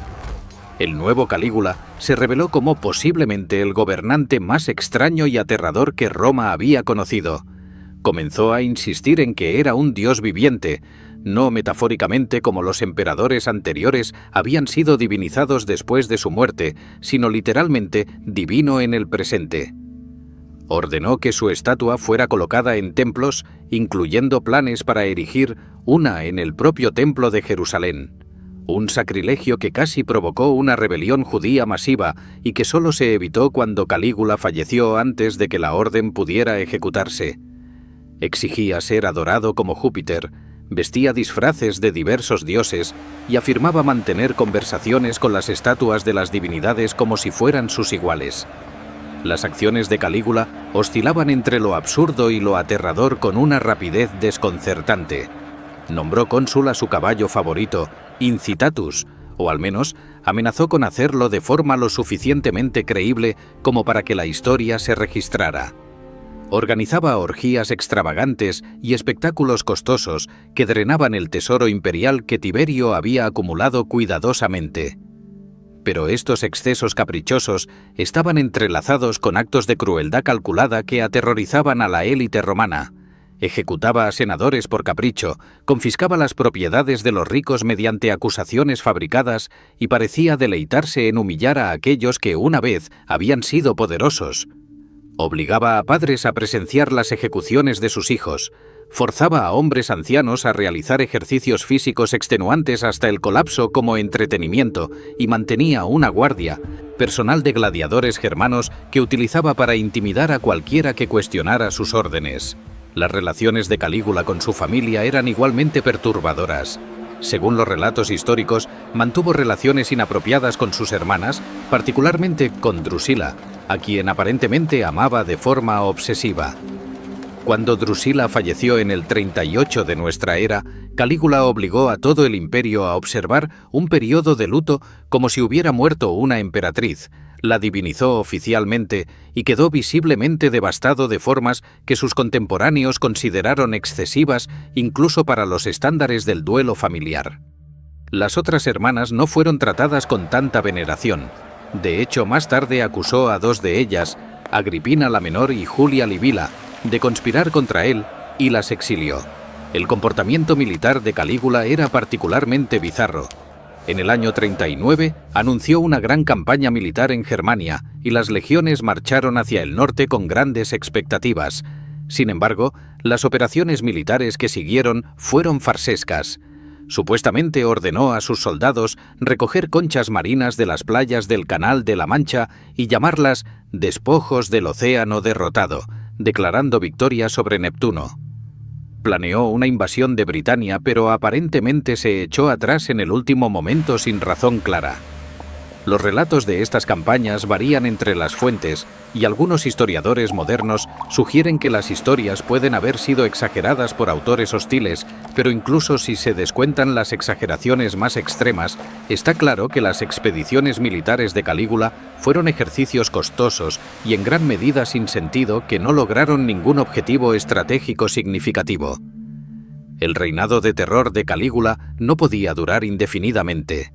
El nuevo Calígula se reveló como posiblemente el gobernante más extraño y aterrador que Roma había conocido. Comenzó a insistir en que era un dios viviente, no metafóricamente como los emperadores anteriores habían sido divinizados después de su muerte, sino literalmente divino en el presente. Ordenó que su estatua fuera colocada en templos, incluyendo planes para erigir una en el propio templo de Jerusalén. Un sacrilegio que casi provocó una rebelión judía masiva y que solo se evitó cuando Calígula falleció antes de que la orden pudiera ejecutarse. Exigía ser adorado como Júpiter, vestía disfraces de diversos dioses y afirmaba mantener conversaciones con las estatuas de las divinidades como si fueran sus iguales. Las acciones de Calígula oscilaban entre lo absurdo y lo aterrador con una rapidez desconcertante. Nombró cónsul a su caballo favorito, Incitatus, o al menos amenazó con hacerlo de forma lo suficientemente creíble como para que la historia se registrara. Organizaba orgías extravagantes y espectáculos costosos que drenaban el tesoro imperial que Tiberio había acumulado cuidadosamente. Pero estos excesos caprichosos estaban entrelazados con actos de crueldad calculada que aterrorizaban a la élite romana. Ejecutaba a senadores por capricho, confiscaba las propiedades de los ricos mediante acusaciones fabricadas y parecía deleitarse en humillar a aquellos que una vez habían sido poderosos. Obligaba a padres a presenciar las ejecuciones de sus hijos, forzaba a hombres ancianos a realizar ejercicios físicos extenuantes hasta el colapso como entretenimiento y mantenía una guardia, personal de gladiadores germanos que utilizaba para intimidar a cualquiera que cuestionara sus órdenes. Las relaciones de Calígula con su familia eran igualmente perturbadoras. Según los relatos históricos, mantuvo relaciones inapropiadas con sus hermanas, particularmente con Drusila, a quien aparentemente amaba de forma obsesiva. Cuando Drusila falleció en el 38 de nuestra era, Calígula obligó a todo el imperio a observar un periodo de luto como si hubiera muerto una emperatriz, la divinizó oficialmente y quedó visiblemente devastado de formas que sus contemporáneos consideraron excesivas incluso para los estándares del duelo familiar. Las otras hermanas no fueron tratadas con tanta veneración. De hecho, más tarde acusó a dos de ellas, Agripina la menor y Julia Livila, de conspirar contra él y las exilió. El comportamiento militar de Calígula era particularmente bizarro. En el año 39 anunció una gran campaña militar en Germania y las legiones marcharon hacia el norte con grandes expectativas. Sin embargo, las operaciones militares que siguieron fueron farsescas. Supuestamente ordenó a sus soldados recoger conchas marinas de las playas del Canal de la Mancha y llamarlas despojos del océano derrotado, declarando victoria sobre Neptuno. Planeó una invasión de Britania, pero aparentemente se echó atrás en el último momento sin razón clara. Los relatos de estas campañas varían entre las fuentes y algunos historiadores modernos sugieren que las historias pueden haber sido exageradas por autores hostiles, pero incluso si se descuentan las exageraciones más extremas, está claro que las expediciones militares de Calígula fueron ejercicios costosos y en gran medida sin sentido que no lograron ningún objetivo estratégico significativo. El reinado de terror de Calígula no podía durar indefinidamente.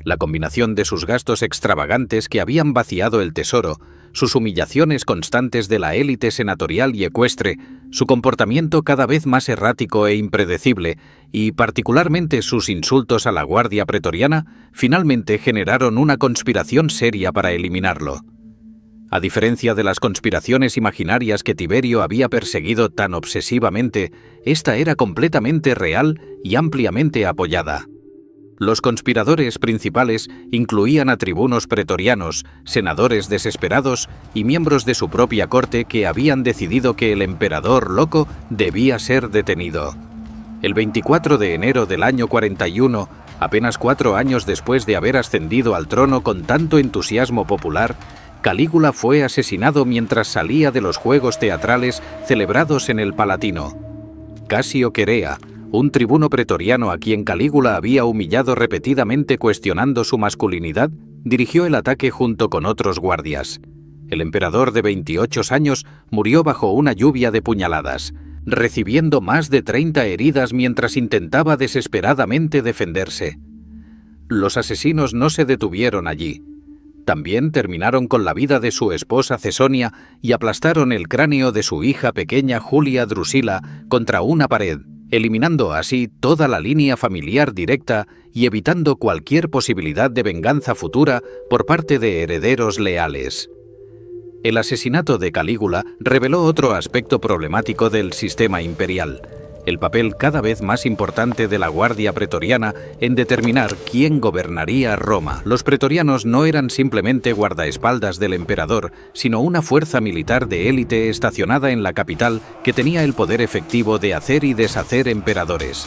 La combinación de sus gastos extravagantes que habían vaciado el tesoro, sus humillaciones constantes de la élite senatorial y ecuestre, su comportamiento cada vez más errático e impredecible, y particularmente sus insultos a la guardia pretoriana, finalmente generaron una conspiración seria para eliminarlo. A diferencia de las conspiraciones imaginarias que Tiberio había perseguido tan obsesivamente, esta era completamente real y ampliamente apoyada. Los conspiradores principales incluían a tribunos pretorianos, senadores desesperados y miembros de su propia corte que habían decidido que el emperador loco debía ser detenido. El 24 de enero del año 41, apenas 4 años después de haber ascendido al trono con tanto entusiasmo popular, Calígula fue asesinado mientras salía de los juegos teatrales celebrados en el Palatino. Casio Querea, un tribuno pretoriano a quien Calígula había humillado repetidamente cuestionando su masculinidad, dirigió el ataque junto con otros guardias. El emperador de 28 años murió bajo una lluvia de puñaladas, recibiendo más de 30 heridas mientras intentaba desesperadamente defenderse. Los asesinos no se detuvieron allí. También terminaron con la vida de su esposa Cesonia y aplastaron el cráneo de su hija pequeña Julia Drusila contra una pared, eliminando así toda la línea familiar directa y evitando cualquier posibilidad de venganza futura por parte de herederos leales. El asesinato de Calígula reveló otro aspecto problemático del sistema imperial: el papel cada vez más importante de la Guardia Pretoriana en determinar quién gobernaría Roma. Los pretorianos no eran simplemente guardaespaldas del emperador, sino una fuerza militar de élite estacionada en la capital que tenía el poder efectivo de hacer y deshacer emperadores.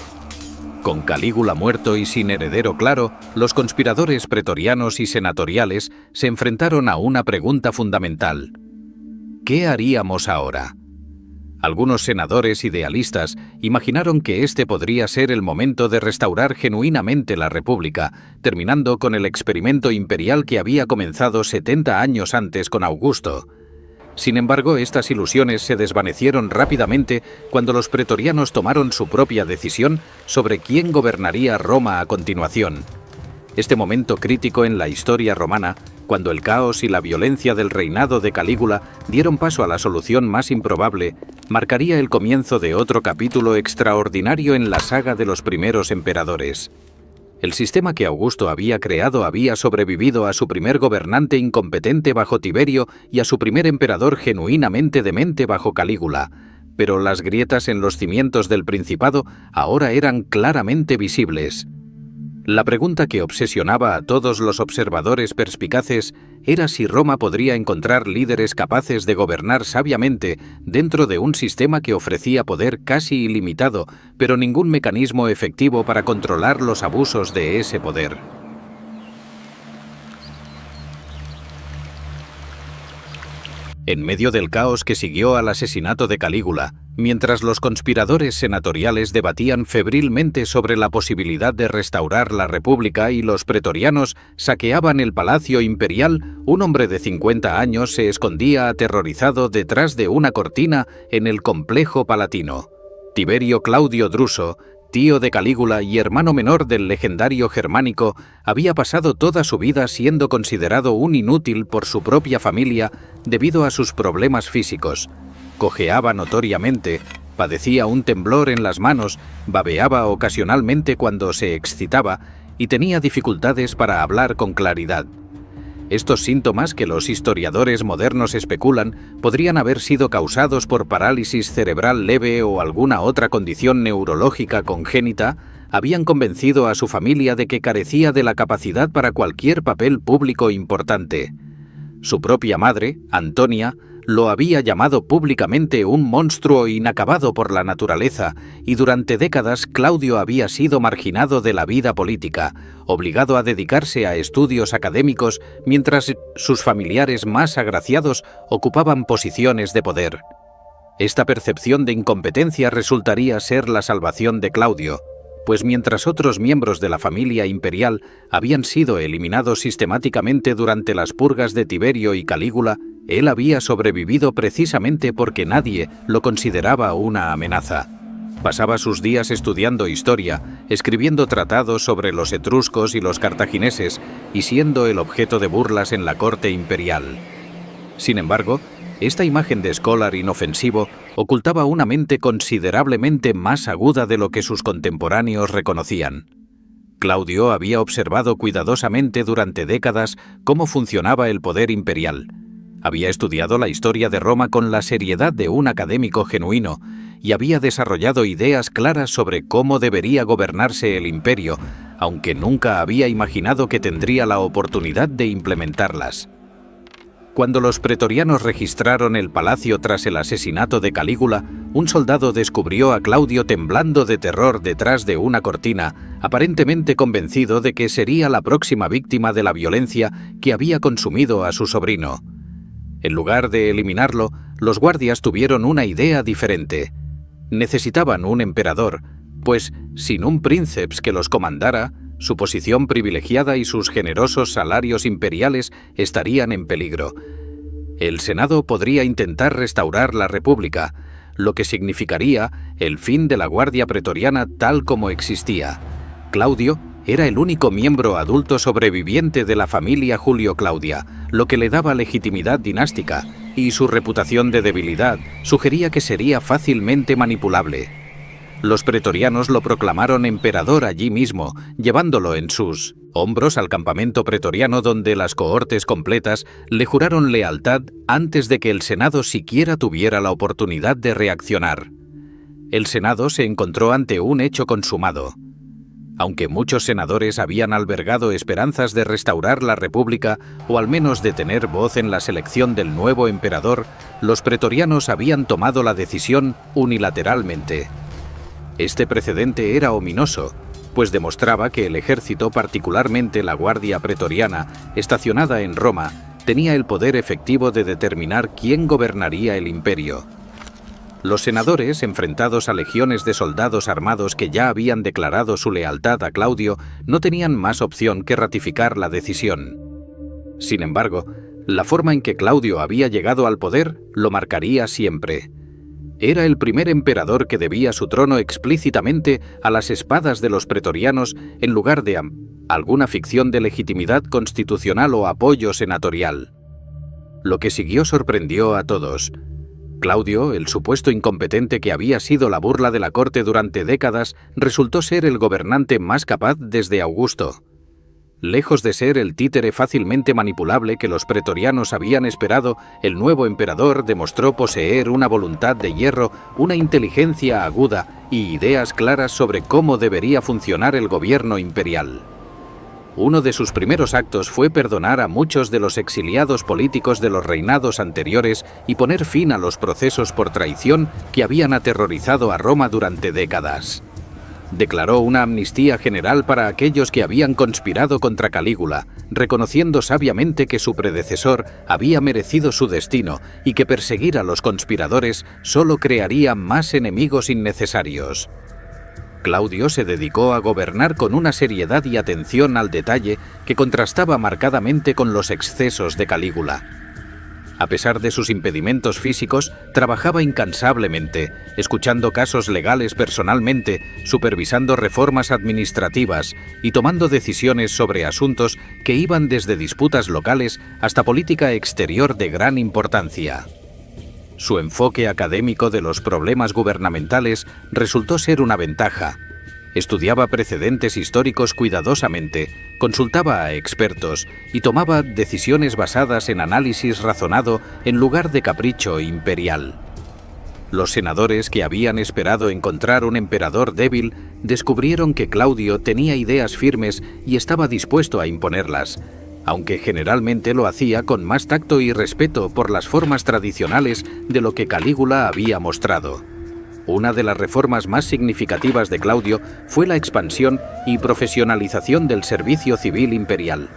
Con Calígula muerto y sin heredero claro, los conspiradores pretorianos y senatoriales se enfrentaron a una pregunta fundamental: ¿qué haríamos ahora? Algunos senadores idealistas imaginaron que este podría ser el momento de restaurar genuinamente la República, terminando con el experimento imperial que había comenzado 70 años antes con Augusto. Sin embargo, estas ilusiones se desvanecieron rápidamente cuando los pretorianos tomaron su propia decisión sobre quién gobernaría Roma a continuación. Este momento crítico en la historia romana, cuando el caos y la violencia del reinado de Calígula dieron paso a la solución más improbable, marcaría el comienzo de otro capítulo extraordinario en la saga de los primeros emperadores. El sistema que Augusto había creado había sobrevivido a su primer gobernante incompetente bajo Tiberio y a su primer emperador genuinamente demente bajo Calígula, pero las grietas en los cimientos del principado ahora eran claramente visibles. La pregunta que obsesionaba a todos los observadores perspicaces era si Roma podría encontrar líderes capaces de gobernar sabiamente dentro de un sistema que ofrecía poder casi ilimitado, pero ningún mecanismo efectivo para controlar los abusos de ese poder. En medio del caos que siguió al asesinato de Calígula, mientras los conspiradores senatoriales debatían febrilmente sobre la posibilidad de restaurar la República y los pretorianos saqueaban el palacio imperial, un hombre de 50 años se escondía aterrorizado detrás de una cortina en el complejo palatino. Tiberio Claudio Druso, tío de Calígula y hermano menor del legendario Germánico, había pasado toda su vida siendo considerado un inútil por su propia familia debido a sus problemas físicos. Cojeaba notoriamente, padecía un temblor en las manos, babeaba ocasionalmente cuando se excitaba y tenía dificultades para hablar con claridad. Estos síntomas, que los historiadores modernos especulan, podrían haber sido causados por parálisis cerebral leve o alguna otra condición neurológica congénita, habían convencido a su familia de que carecía de la capacidad para cualquier papel público importante. Su propia madre, Antonia, lo había llamado públicamente un monstruo inacabado por la naturaleza, y durante décadas Claudio había sido marginado de la vida política, obligado a dedicarse a estudios académicos mientras sus familiares más agraciados ocupaban posiciones de poder. Esta percepción de incompetencia resultaría ser la salvación de Claudio, pues mientras otros miembros de la familia imperial habían sido eliminados sistemáticamente durante las purgas de Tiberio y Calígula, él había sobrevivido precisamente porque nadie lo consideraba una amenaza. Pasaba sus días estudiando historia, escribiendo tratados sobre los etruscos y los cartagineses y siendo el objeto de burlas en la corte imperial. Sin embargo, esta imagen de escolar inofensivo ocultaba una mente considerablemente más aguda de lo que sus contemporáneos reconocían. Claudio había observado cuidadosamente durante décadas cómo funcionaba el poder imperial. Había estudiado la historia de Roma con la seriedad de un académico genuino y había desarrollado ideas claras sobre cómo debería gobernarse el imperio, aunque nunca había imaginado que tendría la oportunidad de implementarlas. Cuando los pretorianos registraron el palacio tras el asesinato de Calígula, un soldado descubrió a Claudio temblando de terror detrás de una cortina, aparentemente convencido de que sería la próxima víctima de la violencia que había consumido a su sobrino. En lugar de eliminarlo, los guardias tuvieron una idea diferente. Necesitaban un emperador, pues sin un princeps que los comandara, su posición privilegiada y sus generosos salarios imperiales estarían en peligro. El Senado podría intentar restaurar la República, lo que significaría el fin de la Guardia Pretoriana tal como existía. Claudio era el único miembro adulto sobreviviente de la familia Julio Claudia, lo que le daba legitimidad dinástica, y su reputación de debilidad sugería que sería fácilmente manipulable. Los pretorianos lo proclamaron emperador allí mismo, llevándolo en sus hombros al campamento pretoriano donde las cohortes completas le juraron lealtad antes de que el Senado siquiera tuviera la oportunidad de reaccionar. El Senado se encontró ante un hecho consumado. Aunque muchos senadores habían albergado esperanzas de restaurar la República o al menos de tener voz en la selección del nuevo emperador, los pretorianos habían tomado la decisión unilateralmente. Este precedente era ominoso, pues demostraba que el ejército, particularmente la Guardia Pretoriana, estacionada en Roma, tenía el poder efectivo de determinar quién gobernaría el imperio. Los senadores, enfrentados a legiones de soldados armados que ya habían declarado su lealtad a Claudio, no tenían más opción que ratificar la decisión. Sin embargo, la forma en que Claudio había llegado al poder lo marcaría siempre. Era el primer emperador que debía su trono explícitamente a las espadas de los pretorianos en lugar de a alguna ficción de legitimidad constitucional o apoyo senatorial. Lo que siguió sorprendió a todos. Claudio, el supuesto incompetente que había sido la burla de la corte durante décadas, resultó ser el gobernante más capaz desde Augusto. Lejos de ser el títere fácilmente manipulable que los pretorianos habían esperado, el nuevo emperador demostró poseer una voluntad de hierro, una inteligencia aguda y ideas claras sobre cómo debería funcionar el gobierno imperial. Uno de sus primeros actos fue perdonar a muchos de los exiliados políticos de los reinados anteriores y poner fin a los procesos por traición que habían aterrorizado a Roma durante décadas. Declaró una amnistía general para aquellos que habían conspirado contra Calígula, reconociendo sabiamente que su predecesor había merecido su destino y que perseguir a los conspiradores solo crearía más enemigos innecesarios. Claudio se dedicó a gobernar con una seriedad y atención al detalle que contrastaba marcadamente con los excesos de Calígula. A pesar de sus impedimentos físicos, trabajaba incansablemente, escuchando casos legales personalmente, supervisando reformas administrativas y tomando decisiones sobre asuntos que iban desde disputas locales hasta política exterior de gran importancia. Su enfoque académico de los problemas gubernamentales resultó ser una ventaja. Estudiaba precedentes históricos cuidadosamente, consultaba a expertos y tomaba decisiones basadas en análisis razonado en lugar de capricho imperial. Los senadores que habían esperado encontrar un emperador débil descubrieron que Claudio tenía ideas firmes y estaba dispuesto a imponerlas, aunque generalmente lo hacía con más tacto y respeto por las formas tradicionales de lo que Calígula había mostrado. Una de las reformas más significativas de Claudio fue la expansión y profesionalización del servicio civil imperial.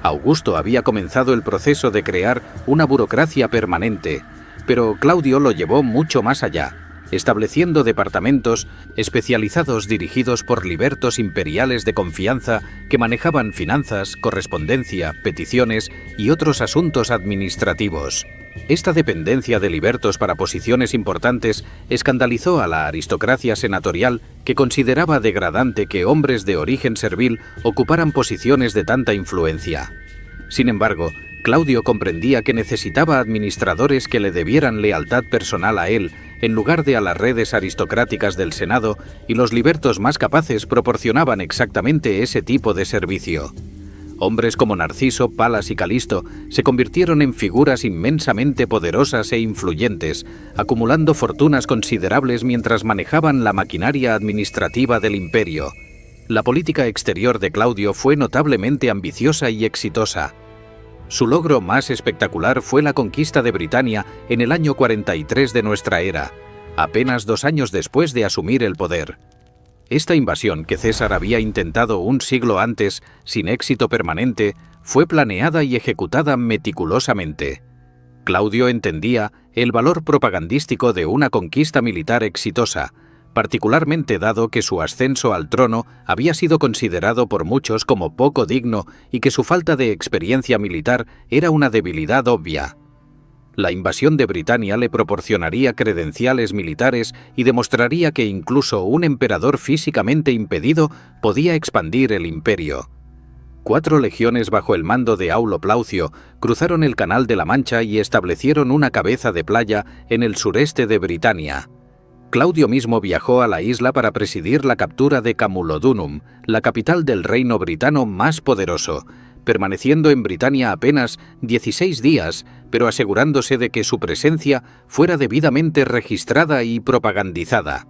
Augusto había comenzado el proceso de crear una burocracia permanente, pero Claudio lo llevó mucho más allá, estableciendo departamentos especializados dirigidos por libertos imperiales de confianza que manejaban finanzas, correspondencia, peticiones y otros asuntos administrativos. Esta dependencia de libertos para posiciones importantes escandalizó a la aristocracia senatorial, que consideraba degradante que hombres de origen servil ocuparan posiciones de tanta influencia. Sin embargo, Claudio comprendía que necesitaba administradores que le debieran lealtad personal a él, en lugar de a las redes aristocráticas del Senado, y los libertos más capaces proporcionaban exactamente ese tipo de servicio. Hombres como Narciso, Palas y Calisto se convirtieron en figuras inmensamente poderosas e influyentes, acumulando fortunas considerables mientras manejaban la maquinaria administrativa del imperio. La política exterior de Claudio fue notablemente ambiciosa y exitosa. Su logro más espectacular fue la conquista de Britania en el año 43 de nuestra era, apenas 2 años después de asumir el poder. Esta invasión, que César había intentado un siglo antes, sin éxito permanente, fue planeada y ejecutada meticulosamente. Claudio entendía el valor propagandístico de una conquista militar exitosa, particularmente dado que su ascenso al trono había sido considerado por muchos como poco digno y que su falta de experiencia militar era una debilidad obvia. La invasión de Britania le proporcionaría credenciales militares y demostraría que incluso un emperador físicamente impedido podía expandir el imperio. 4 legiones bajo el mando de Aulo Plaucio cruzaron el Canal de la Mancha y establecieron una cabeza de playa en el sureste de Britania. Claudio mismo viajó a la isla para presidir la captura de Camulodunum, la capital del reino britano más poderoso, permaneciendo en Britania apenas 16 días, pero asegurándose de que su presencia fuera debidamente registrada y propagandizada.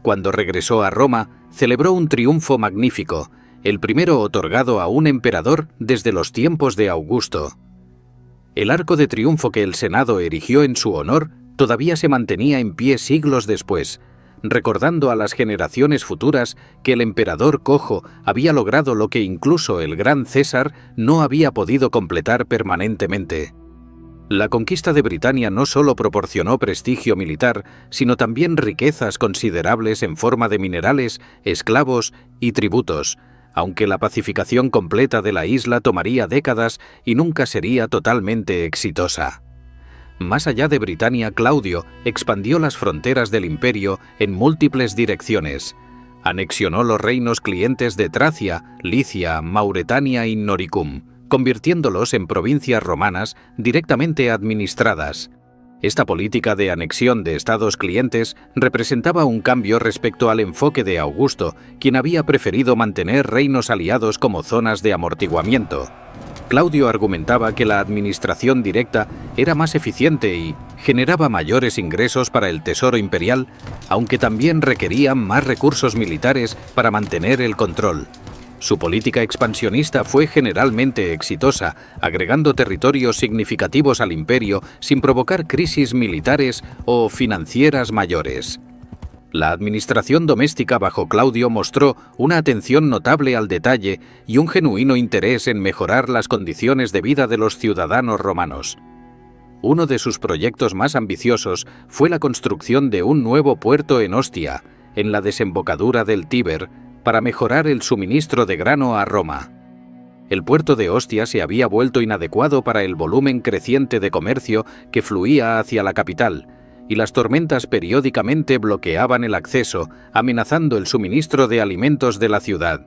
Cuando regresó a Roma, celebró un triunfo magnífico, el primero otorgado a un emperador desde los tiempos de Augusto. El arco de triunfo que el Senado erigió en su honor todavía se mantenía en pie siglos después, recordando a las generaciones futuras que el emperador cojo había logrado lo que incluso el gran César no había podido completar permanentemente. La conquista de Britania no solo proporcionó prestigio militar, sino también riquezas considerables en forma de minerales, esclavos y tributos, aunque la pacificación completa de la isla tomaría décadas y nunca sería totalmente exitosa. Más allá de Britania, Claudio expandió las fronteras del imperio en múltiples direcciones. Anexionó los reinos clientes de Tracia, Licia, Mauretania y Noricum, convirtiéndolos en provincias romanas directamente administradas. Esta política de anexión de estados clientes representaba un cambio respecto al enfoque de Augusto, quien había preferido mantener reinos aliados como zonas de amortiguamiento. Claudio argumentaba que la administración directa era más eficiente y generaba mayores ingresos para el tesoro imperial, aunque también requería más recursos militares para mantener el control. Su política expansionista fue generalmente exitosa, agregando territorios significativos al imperio sin provocar crisis militares o financieras mayores. La administración doméstica bajo Claudio mostró una atención notable al detalle y un genuino interés en mejorar las condiciones de vida de los ciudadanos romanos. Uno de sus proyectos más ambiciosos fue la construcción de un nuevo puerto en Ostia, en la desembocadura del Tíber, para mejorar el suministro de grano a Roma. El puerto de Ostia se había vuelto inadecuado para el volumen creciente de comercio que fluía hacia la capital, y las tormentas periódicamente bloqueaban el acceso, amenazando el suministro de alimentos de la ciudad.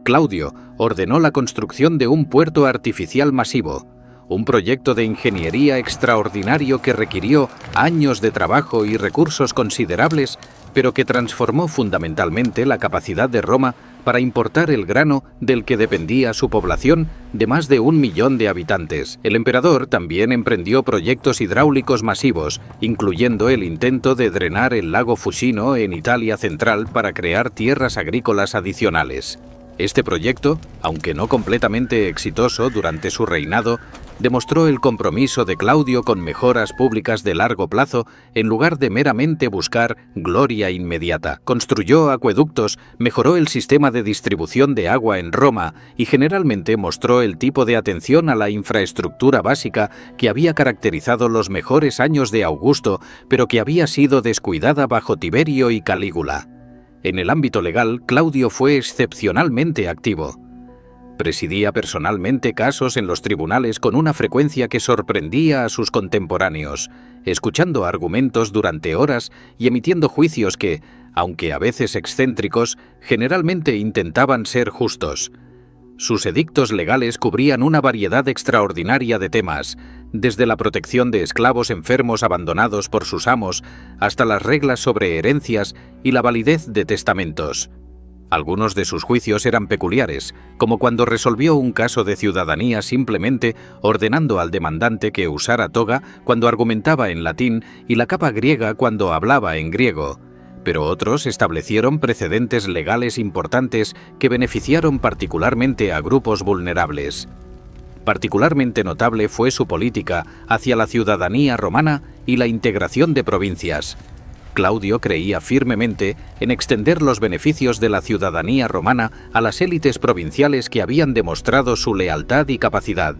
Claudio ordenó la construcción de un puerto artificial masivo, un proyecto de ingeniería extraordinario que requirió años de trabajo y recursos considerables, pero que transformó fundamentalmente la capacidad de Roma para importar el grano del que dependía su población de más de 1 millón de habitantes. El emperador también emprendió proyectos hidráulicos masivos, incluyendo el intento de drenar el lago Fucino en Italia central para crear tierras agrícolas adicionales. Este proyecto, aunque no completamente exitoso durante su reinado, demostró el compromiso de Claudio con mejoras públicas de largo plazo en lugar de meramente buscar gloria inmediata. Construyó acueductos, mejoró el sistema de distribución de agua en Roma y generalmente mostró el tipo de atención a la infraestructura básica que había caracterizado los mejores años de Augusto, pero que había sido descuidada bajo Tiberio y Calígula. En el ámbito legal, Claudio fue excepcionalmente activo. Presidía personalmente casos en los tribunales con una frecuencia que sorprendía a sus contemporáneos, escuchando argumentos durante horas y emitiendo juicios que, aunque a veces excéntricos, generalmente intentaban ser justos. Sus edictos legales cubrían una variedad extraordinaria de temas, desde la protección de esclavos enfermos abandonados por sus amos hasta las reglas sobre herencias y la validez de testamentos. Algunos de sus juicios eran peculiares, como cuando resolvió un caso de ciudadanía simplemente ordenando al demandante que usara toga cuando argumentaba en latín y la capa griega cuando hablaba en griego. Pero otros establecieron precedentes legales importantes que beneficiaron particularmente a grupos vulnerables. Particularmente notable fue su política hacia la ciudadanía romana y la integración de provincias. Claudio creía firmemente en extender los beneficios de la ciudadanía romana a las élites provinciales que habían demostrado su lealtad y capacidad.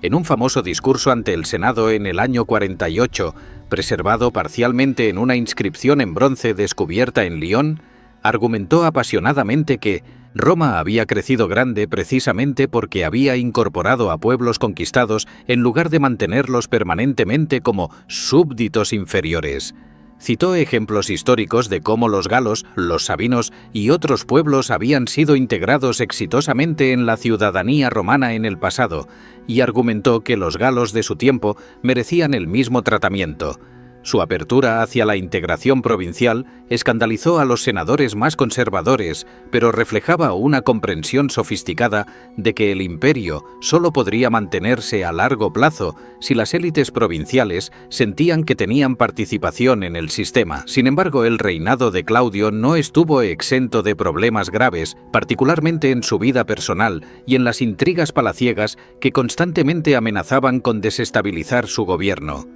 En un famoso discurso ante el Senado en el año 48, preservado parcialmente en una inscripción en bronce descubierta en Lyon, argumentó apasionadamente que Roma había crecido grande precisamente porque había incorporado a pueblos conquistados en lugar de mantenerlos permanentemente como súbditos inferiores. Citó ejemplos históricos de cómo los galos, los sabinos y otros pueblos habían sido integrados exitosamente en la ciudadanía romana en el pasado, y argumentó que los galos de su tiempo merecían el mismo tratamiento. Su apertura hacia la integración provincial escandalizó a los senadores más conservadores, pero reflejaba una comprensión sofisticada de que el imperio solo podría mantenerse a largo plazo si las élites provinciales sentían que tenían participación en el sistema. Sin embargo, el reinado de Claudio no estuvo exento de problemas graves, particularmente en su vida personal y en las intrigas palaciegas que constantemente amenazaban con desestabilizar su gobierno.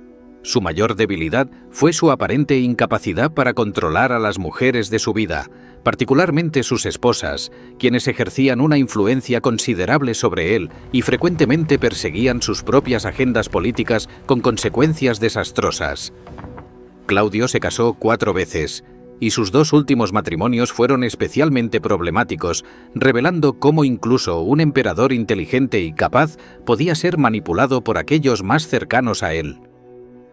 Su mayor debilidad fue su aparente incapacidad para controlar a las mujeres de su vida, particularmente sus esposas, quienes ejercían una influencia considerable sobre él y frecuentemente perseguían sus propias agendas políticas con consecuencias desastrosas. Claudio se casó 4 veces, y sus 2 últimos matrimonios fueron especialmente problemáticos, revelando cómo incluso un emperador inteligente y capaz podía ser manipulado por aquellos más cercanos a él.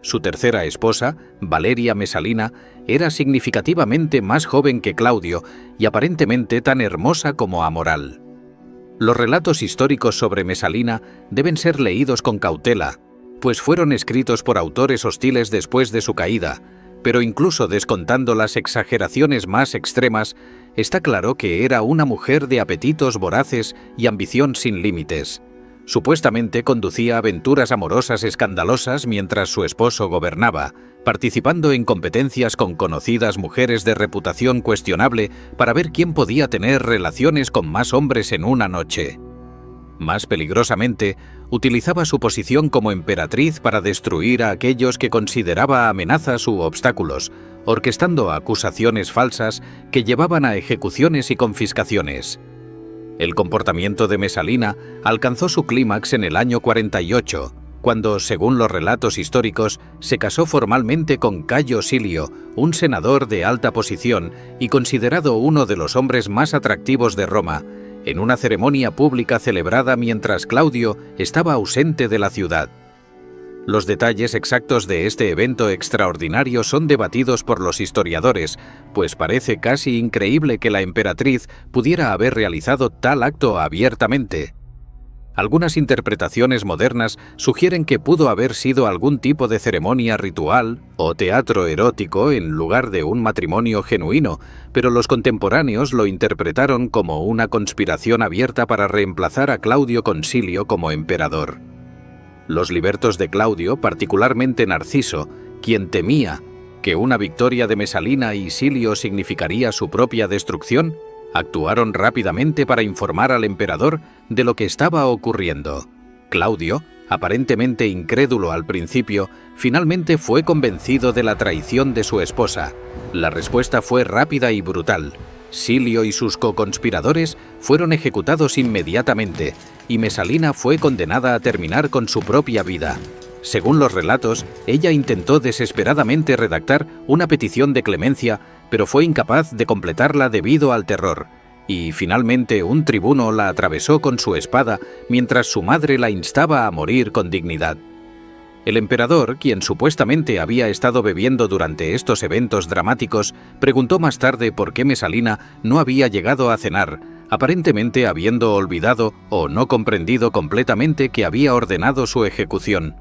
Su tercera esposa, Valeria Mesalina, era significativamente más joven que Claudio y aparentemente tan hermosa como amoral. Los relatos históricos sobre Mesalina deben ser leídos con cautela, pues fueron escritos por autores hostiles después de su caída, pero incluso descontando las exageraciones más extremas, está claro que era una mujer de apetitos voraces y ambición sin límites. Supuestamente conducía aventuras amorosas escandalosas mientras su esposo gobernaba, participando en competencias con conocidas mujeres de reputación cuestionable para ver quién podía tener relaciones con más hombres en una noche. Más peligrosamente, utilizaba su posición como emperatriz para destruir a aquellos que consideraba amenazas u obstáculos, orquestando acusaciones falsas que llevaban a ejecuciones y confiscaciones. El comportamiento de Mesalina alcanzó su clímax en el año 48, cuando, según los relatos históricos, se casó formalmente con Cayo Silio, un senador de alta posición y considerado uno de los hombres más atractivos de Roma, en una ceremonia pública celebrada mientras Claudio estaba ausente de la ciudad. Los detalles exactos de este evento extraordinario son debatidos por los historiadores, pues parece casi increíble que la emperatriz pudiera haber realizado tal acto abiertamente. Algunas interpretaciones modernas sugieren que pudo haber sido algún tipo de ceremonia ritual o teatro erótico en lugar de un matrimonio genuino, pero los contemporáneos lo interpretaron como una conspiración abierta para reemplazar a Claudio Consilio como emperador. Los libertos de Claudio, particularmente Narciso, quien temía que una victoria de Mesalina y Silio significaría su propia destrucción, actuaron rápidamente para informar al emperador de lo que estaba ocurriendo. Claudio, aparentemente incrédulo al principio, finalmente fue convencido de la traición de su esposa. La respuesta fue rápida y brutal. Silio y sus coconspiradores fueron ejecutados inmediatamente, y Mesalina fue condenada a terminar con su propia vida. Según los relatos, ella intentó desesperadamente redactar una petición de clemencia, pero fue incapaz de completarla debido al terror, y finalmente un tribuno la atravesó con su espada mientras su madre la instaba a morir con dignidad. El emperador, quien supuestamente había estado bebiendo durante estos eventos dramáticos, preguntó más tarde por qué Mesalina no había llegado a cenar, aparentemente habiendo olvidado o no comprendido completamente que había ordenado su ejecución.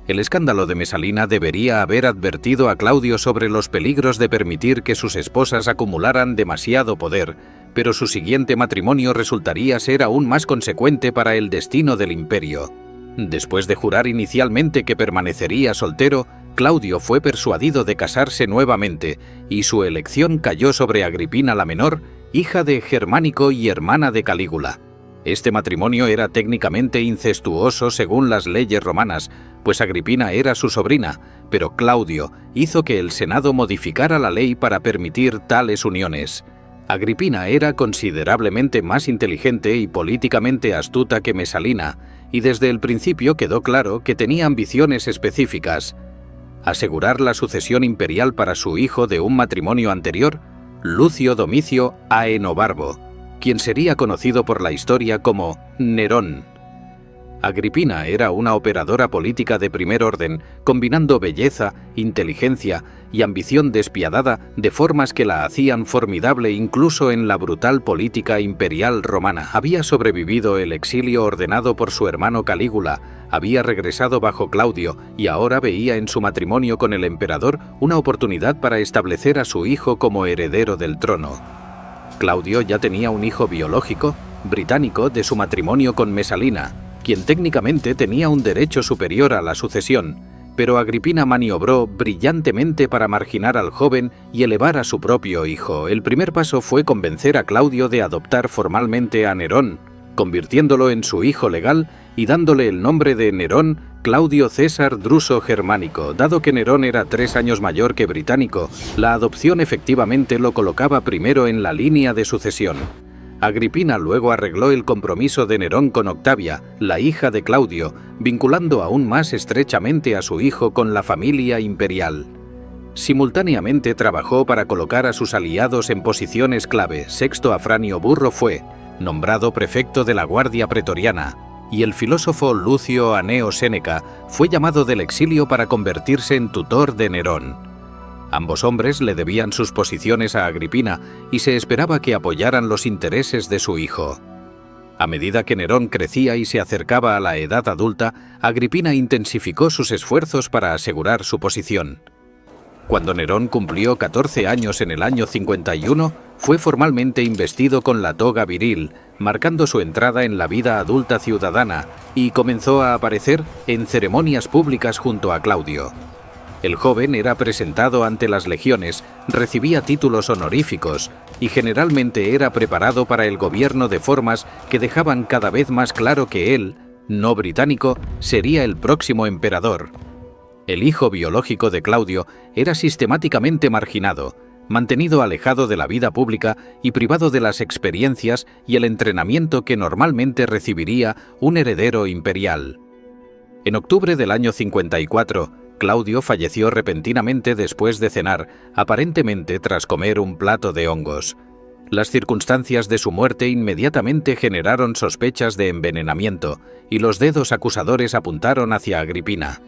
El escándalo de Mesalina debería haber advertido a Claudio sobre los peligros de permitir que sus esposas acumularan demasiado poder, pero su siguiente matrimonio resultaría ser aún más consecuente para el destino del imperio. Después de jurar inicialmente que permanecería soltero, Claudio fue persuadido de casarse nuevamente, y su elección cayó sobre Agripina la Menor, hija de Germánico y hermana de Calígula. Este matrimonio era técnicamente incestuoso según las leyes romanas, pues Agripina era su sobrina, pero Claudio hizo que el Senado modificara la ley para permitir tales uniones. Agripina era considerablemente más inteligente y políticamente astuta que Mesalina, y desde el principio quedó claro que tenía ambiciones específicas: asegurar la sucesión imperial para su hijo de un matrimonio anterior, Lucio Domicio Aenobarbo, quien sería conocido por la historia como Nerón. Agripina era una operadora política de primer orden, combinando belleza, inteligencia y ambición despiadada de formas que la hacían formidable incluso en la brutal política imperial romana. Había sobrevivido el exilio ordenado por su hermano Calígula, había regresado bajo Claudio y ahora veía en su matrimonio con el emperador una oportunidad para establecer a su hijo como heredero del trono. Claudio ya tenía un hijo biológico, británico, de su matrimonio con Mesalina, quien técnicamente tenía un derecho superior a la sucesión, pero Agripina maniobró brillantemente para marginar al joven y elevar a su propio hijo. El primer paso fue convencer a Claudio de adoptar formalmente a Nerón, convirtiéndolo en su hijo legal y dándole el nombre de Nerón Claudio César Druso Germánico. Dado que Nerón era 3 años mayor que Británico, la adopción efectivamente lo colocaba primero en la línea de sucesión. Agripina luego arregló el compromiso de Nerón con Octavia, la hija de Claudio, vinculando aún más estrechamente a su hijo con la familia imperial. Simultáneamente trabajó para colocar a sus aliados en posiciones clave. Sexto Afranio Burro fue nombrado prefecto de la Guardia Pretoriana, y el filósofo Lucio Aneo Séneca fue llamado del exilio para convertirse en tutor de Nerón. Ambos hombres le debían sus posiciones a Agripina y se esperaba que apoyaran los intereses de su hijo. A medida que Nerón crecía y se acercaba a la edad adulta, Agripina intensificó sus esfuerzos para asegurar su posición. Cuando Nerón cumplió 14 años en el año 51, fue formalmente investido con la toga viril, marcando su entrada en la vida adulta ciudadana, y comenzó a aparecer en ceremonias públicas junto a Claudio. El joven era presentado ante las legiones, recibía títulos honoríficos y generalmente era preparado para el gobierno de formas que dejaban cada vez más claro que él, no británico, sería el próximo emperador. El hijo biológico de Claudio era sistemáticamente marginado, mantenido alejado de la vida pública y privado de las experiencias y el entrenamiento que normalmente recibiría un heredero imperial. En octubre del año 54, Claudio falleció repentinamente después de cenar, aparentemente tras comer un plato de hongos. Las circunstancias de su muerte inmediatamente generaron sospechas de envenenamiento, y los dedos acusadores apuntaron hacia Agripina.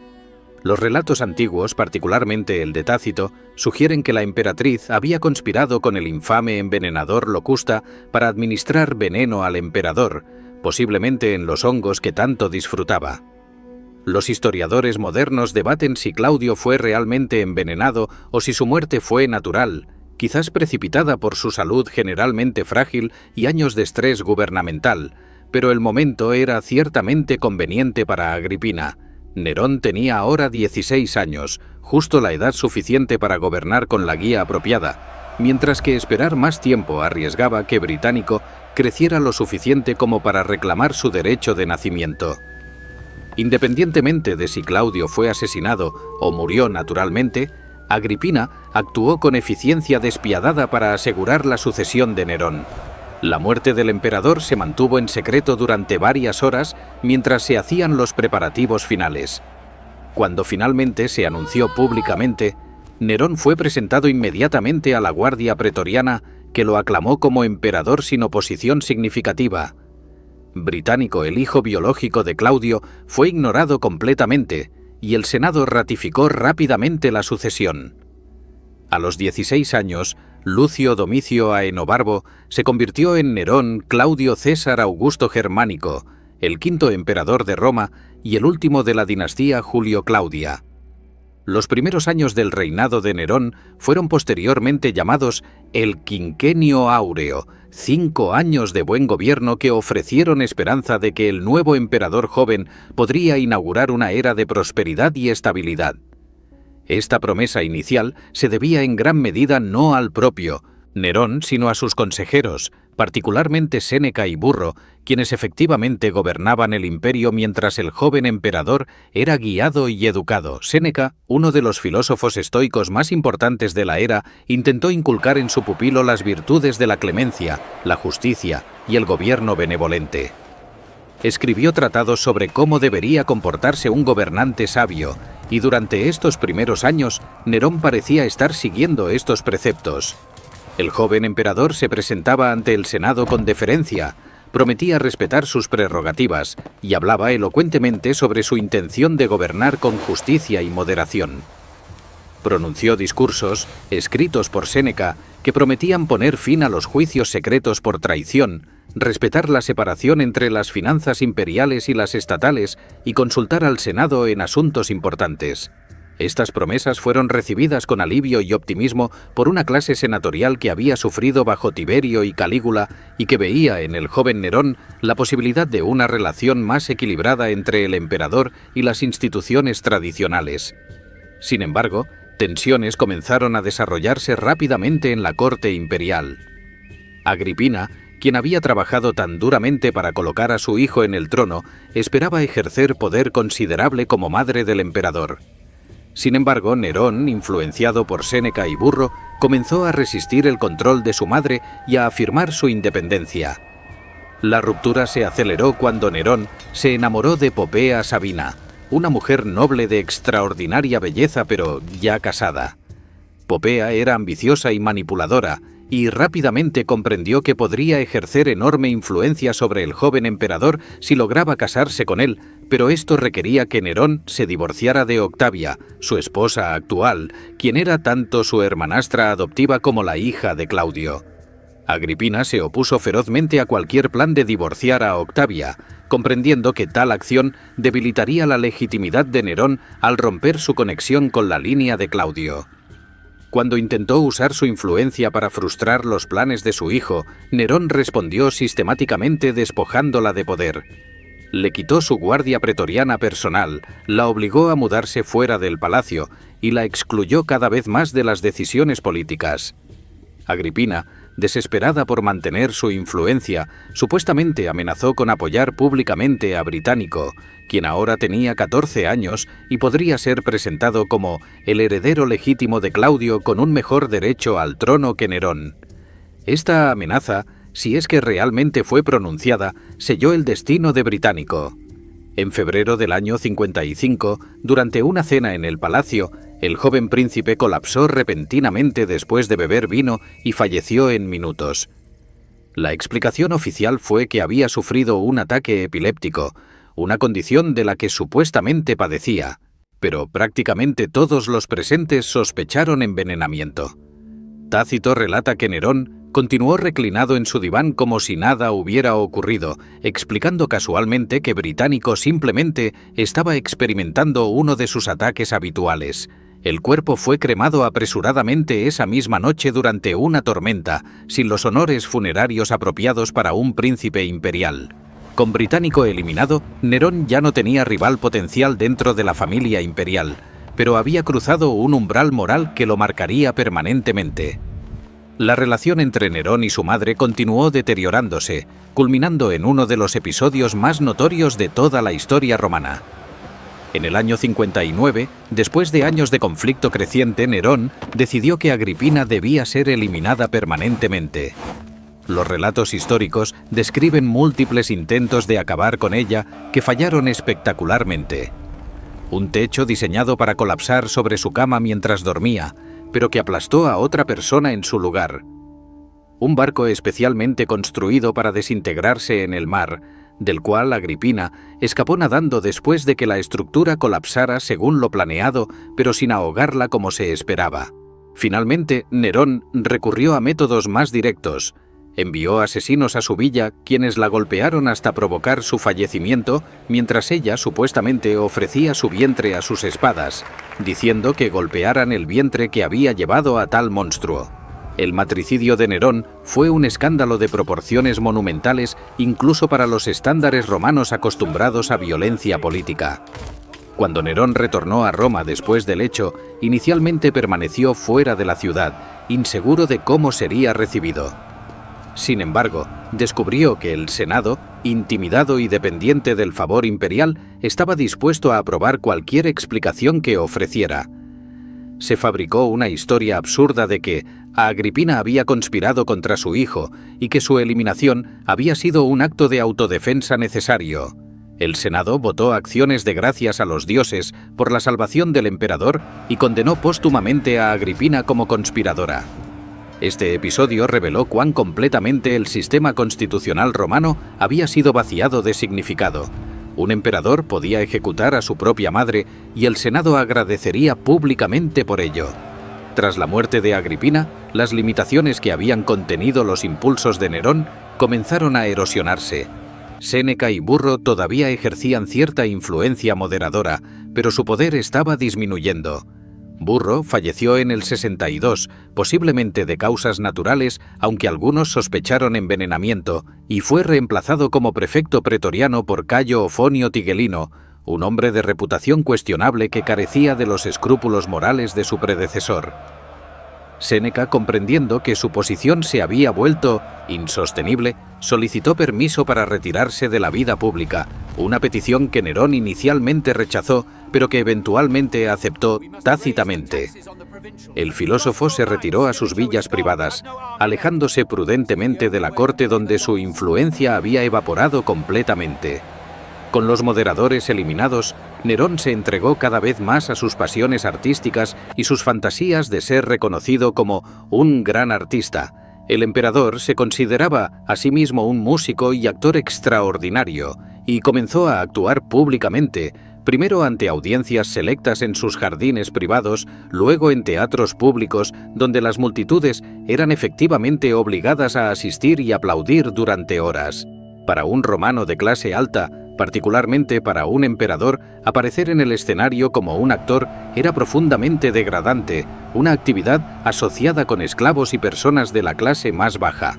Los relatos antiguos, particularmente el de Tácito, sugieren que la emperatriz había conspirado con el infame envenenador Locusta para administrar veneno al emperador, posiblemente en los hongos que tanto disfrutaba. Los historiadores modernos debaten si Claudio fue realmente envenenado o si su muerte fue natural, quizás precipitada por su salud generalmente frágil y años de estrés gubernamental, pero el momento era ciertamente conveniente para Agripina. Nerón tenía ahora 16 años, justo la edad suficiente para gobernar con la guía apropiada, mientras que esperar más tiempo arriesgaba que Británico creciera lo suficiente como para reclamar su derecho de nacimiento. Independientemente de si Claudio fue asesinado o murió naturalmente, Agripina actuó con eficiencia despiadada para asegurar la sucesión de Nerón. La muerte del emperador se mantuvo en secreto durante varias horas mientras se hacían los preparativos finales. Cuando finalmente se anunció públicamente, Nerón fue presentado inmediatamente a la Guardia Pretoriana, que lo aclamó como emperador sin oposición significativa. Británico, el hijo biológico de Claudio, fue ignorado completamente, y el Senado ratificó rápidamente la sucesión. A los 16 años, Lucio Domicio Aenobarbo se convirtió en Nerón Claudio César Augusto Germánico, el quinto emperador de Roma y el último de la dinastía Julio-Claudia. Los primeros años del reinado de Nerón fueron posteriormente llamados el Quinquenio Áureo, 5 años de buen gobierno que ofrecieron esperanza de que el nuevo emperador joven podría inaugurar una era de prosperidad y estabilidad. Esta promesa inicial se debía en gran medida no al propio Nerón, sino a sus consejeros, particularmente Séneca y Burro, quienes efectivamente gobernaban el imperio mientras el joven emperador era guiado y educado. Séneca, uno de los filósofos estoicos más importantes de la era, intentó inculcar en su pupilo las virtudes de la clemencia, la justicia y el gobierno benevolente. Escribió tratados sobre cómo debería comportarse un gobernante sabio, y durante estos primeros años, Nerón parecía estar siguiendo estos preceptos. El joven emperador se presentaba ante el Senado con deferencia, prometía respetar sus prerrogativas y hablaba elocuentemente sobre su intención de gobernar con justicia y moderación. Pronunció discursos, escritos por Séneca, que prometían poner fin a los juicios secretos por traición, respetar la separación entre las finanzas imperiales y las estatales y consultar al Senado en asuntos importantes. Estas promesas fueron recibidas con alivio y optimismo por una clase senatorial que había sufrido bajo Tiberio y Calígula y que veía en el joven Nerón la posibilidad de una relación más equilibrada entre el emperador y las instituciones tradicionales. Sin embargo, tensiones comenzaron a desarrollarse rápidamente en la corte imperial. Agripina, quien había trabajado tan duramente para colocar a su hijo en el trono, esperaba ejercer poder considerable como madre del emperador. Sin embargo, Nerón, influenciado por Séneca y Burro, comenzó a resistir el control de su madre y a afirmar su independencia. La ruptura se aceleró cuando Nerón se enamoró de Popea Sabina, una mujer noble de extraordinaria belleza pero ya casada. Popea era ambiciosa y manipuladora, y rápidamente comprendió que podría ejercer enorme influencia sobre el joven emperador si lograba casarse con él, pero esto requería que Nerón se divorciara de Octavia, su esposa actual, quien era tanto su hermanastra adoptiva como la hija de Claudio. Agripina se opuso ferozmente a cualquier plan de divorciar a Octavia, comprendiendo que tal acción debilitaría la legitimidad de Nerón al romper su conexión con la línea de Claudio. Cuando intentó usar su influencia para frustrar los planes de su hijo, Nerón respondió sistemáticamente despojándola de poder. Le quitó su guardia pretoriana personal, la obligó a mudarse fuera del palacio y la excluyó cada vez más de las decisiones políticas. Agripina, desesperada por mantener su influencia, supuestamente amenazó con apoyar públicamente a Británico, quien ahora tenía 14 años y podría ser presentado como el heredero legítimo de Claudio con un mejor derecho al trono que Nerón. Esta amenaza, si es que realmente fue pronunciada, selló el destino de Británico. En febrero del año 55, durante una cena en el palacio, el joven príncipe colapsó repentinamente después de beber vino y falleció en minutos. La explicación oficial fue que había sufrido un ataque epiléptico, una condición de la que supuestamente padecía, pero prácticamente todos los presentes sospecharon envenenamiento. Tácito relata que Nerón continuó reclinado en su diván como si nada hubiera ocurrido, explicando casualmente que Británico simplemente estaba experimentando uno de sus ataques habituales. El cuerpo fue cremado apresuradamente esa misma noche durante una tormenta, sin los honores funerarios apropiados para un príncipe imperial. Con Británico eliminado, Nerón ya no tenía rival potencial dentro de la familia imperial, pero había cruzado un umbral moral que lo marcaría permanentemente. La relación entre Nerón y su madre continuó deteriorándose, culminando en uno de los episodios más notorios de toda la historia romana. En el año 59, después de años de conflicto creciente, Nerón decidió que Agripina debía ser eliminada permanentemente. Los relatos históricos describen múltiples intentos de acabar con ella que fallaron espectacularmente. Un techo diseñado para colapsar sobre su cama mientras dormía, pero que aplastó a otra persona en su lugar. Un barco especialmente construido para desintegrarse en el mar, del cual Agripina escapó nadando después de que la estructura colapsara según lo planeado, pero sin ahogarla como se esperaba. Finalmente, Nerón recurrió a métodos más directos. Envió asesinos a su villa, quienes la golpearon hasta provocar su fallecimiento, mientras ella supuestamente ofrecía su vientre a sus espadas, diciendo que golpearan el vientre que había llevado a tal monstruo. El matricidio de Nerón fue un escándalo de proporciones monumentales incluso para los estándares romanos acostumbrados a violencia política. Cuando Nerón retornó a Roma después del hecho, inicialmente permaneció fuera de la ciudad, inseguro de cómo sería recibido. Sin embargo, descubrió que el Senado, intimidado y dependiente del favor imperial, estaba dispuesto a aprobar cualquier explicación que ofreciera. Se fabricó una historia absurda de que Agripina había conspirado contra su hijo y que su eliminación había sido un acto de autodefensa necesario. El Senado votó acciones de gracias a los dioses por la salvación del emperador y condenó póstumamente a Agripina como conspiradora. Este episodio reveló cuán completamente el sistema constitucional romano había sido vaciado de significado. Un emperador podía ejecutar a su propia madre y el Senado agradecería públicamente por ello. Tras la muerte de Agripina, las limitaciones que habían contenido los impulsos de Nerón comenzaron a erosionarse. Séneca y Burro todavía ejercían cierta influencia moderadora, pero su poder estaba disminuyendo. Burro falleció en el 62, posiblemente de causas naturales, aunque algunos sospecharon envenenamiento, y fue reemplazado como prefecto pretoriano por Cayo Ofonio Tigelino, un hombre de reputación cuestionable que carecía de los escrúpulos morales de su predecesor. Séneca, comprendiendo que su posición se había vuelto insostenible, solicitó permiso para retirarse de la vida pública, una petición que Nerón inicialmente rechazó, pero que eventualmente aceptó tácitamente. El filósofo se retiró a sus villas privadas, alejándose prudentemente de la corte donde su influencia había evaporado completamente. Con los moderadores eliminados, Nerón se entregó cada vez más a sus pasiones artísticas y sus fantasías de ser reconocido como un gran artista. El emperador se consideraba a sí mismo un músico y actor extraordinario, y comenzó a actuar públicamente, primero ante audiencias selectas en sus jardines privados, luego en teatros públicos, donde las multitudes eran efectivamente obligadas a asistir y aplaudir durante horas. Para un romano de clase alta, particularmente para un emperador, aparecer en el escenario como un actor era profundamente degradante, una actividad asociada con esclavos y personas de la clase más baja.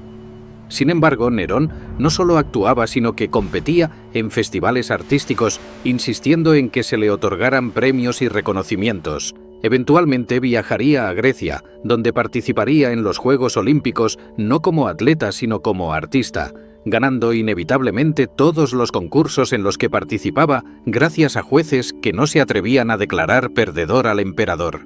Sin embargo, Nerón no solo actuaba, sino que competía en festivales artísticos, insistiendo en que se le otorgaran premios y reconocimientos. Eventualmente viajaría a Grecia, donde participaría en los Juegos Olímpicos no como atleta, sino como artista, ganando inevitablemente todos los concursos en los que participaba gracias a jueces que no se atrevían a declarar perdedor al emperador.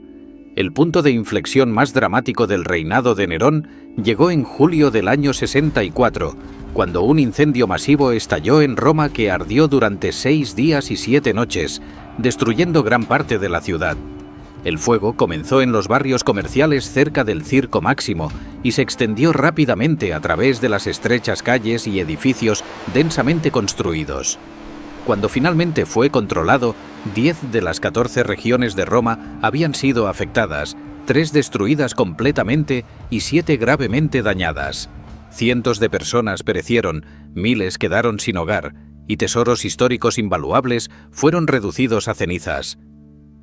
El punto de inflexión más dramático del reinado de Nerón llegó en julio del año 64, cuando un incendio masivo estalló en Roma que ardió durante 6 días y 7 noches, destruyendo gran parte de la ciudad. El fuego comenzó en los barrios comerciales cerca del Circo Máximo y se extendió rápidamente a través de las estrechas calles y edificios densamente construidos. Cuando finalmente fue controlado, 10 de las 14 regiones de Roma habían sido afectadas, 3 destruidas completamente y 7 gravemente dañadas. Cientos de personas perecieron, miles quedaron sin hogar, y tesoros históricos invaluables fueron reducidos a cenizas.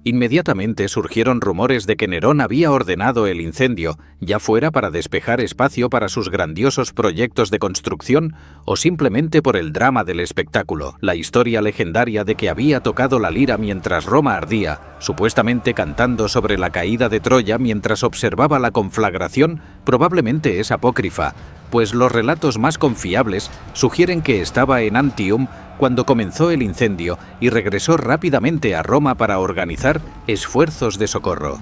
Inmediatamente surgieron rumores de que Nerón había ordenado el incendio, ya fuera para despejar espacio para sus grandiosos proyectos de construcción o simplemente por el drama del espectáculo. La historia legendaria de que había tocado la lira mientras Roma ardía, supuestamente cantando sobre la caída de Troya mientras observaba la conflagración, probablemente es apócrifa, pues los relatos más confiables sugieren que estaba en Antium cuando comenzó el incendio y regresó rápidamente a Roma para organizar esfuerzos de socorro.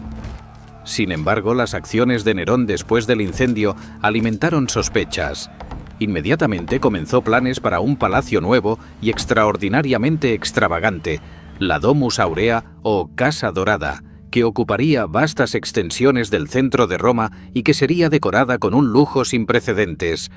Sin embargo, las acciones de Nerón después del incendio alimentaron sospechas. Inmediatamente comenzó planes para un palacio nuevo y extraordinariamente extravagante, la Domus Aurea o Casa Dorada, que ocuparía vastas extensiones del centro de Roma y que sería decorada con un lujo sin precedentes.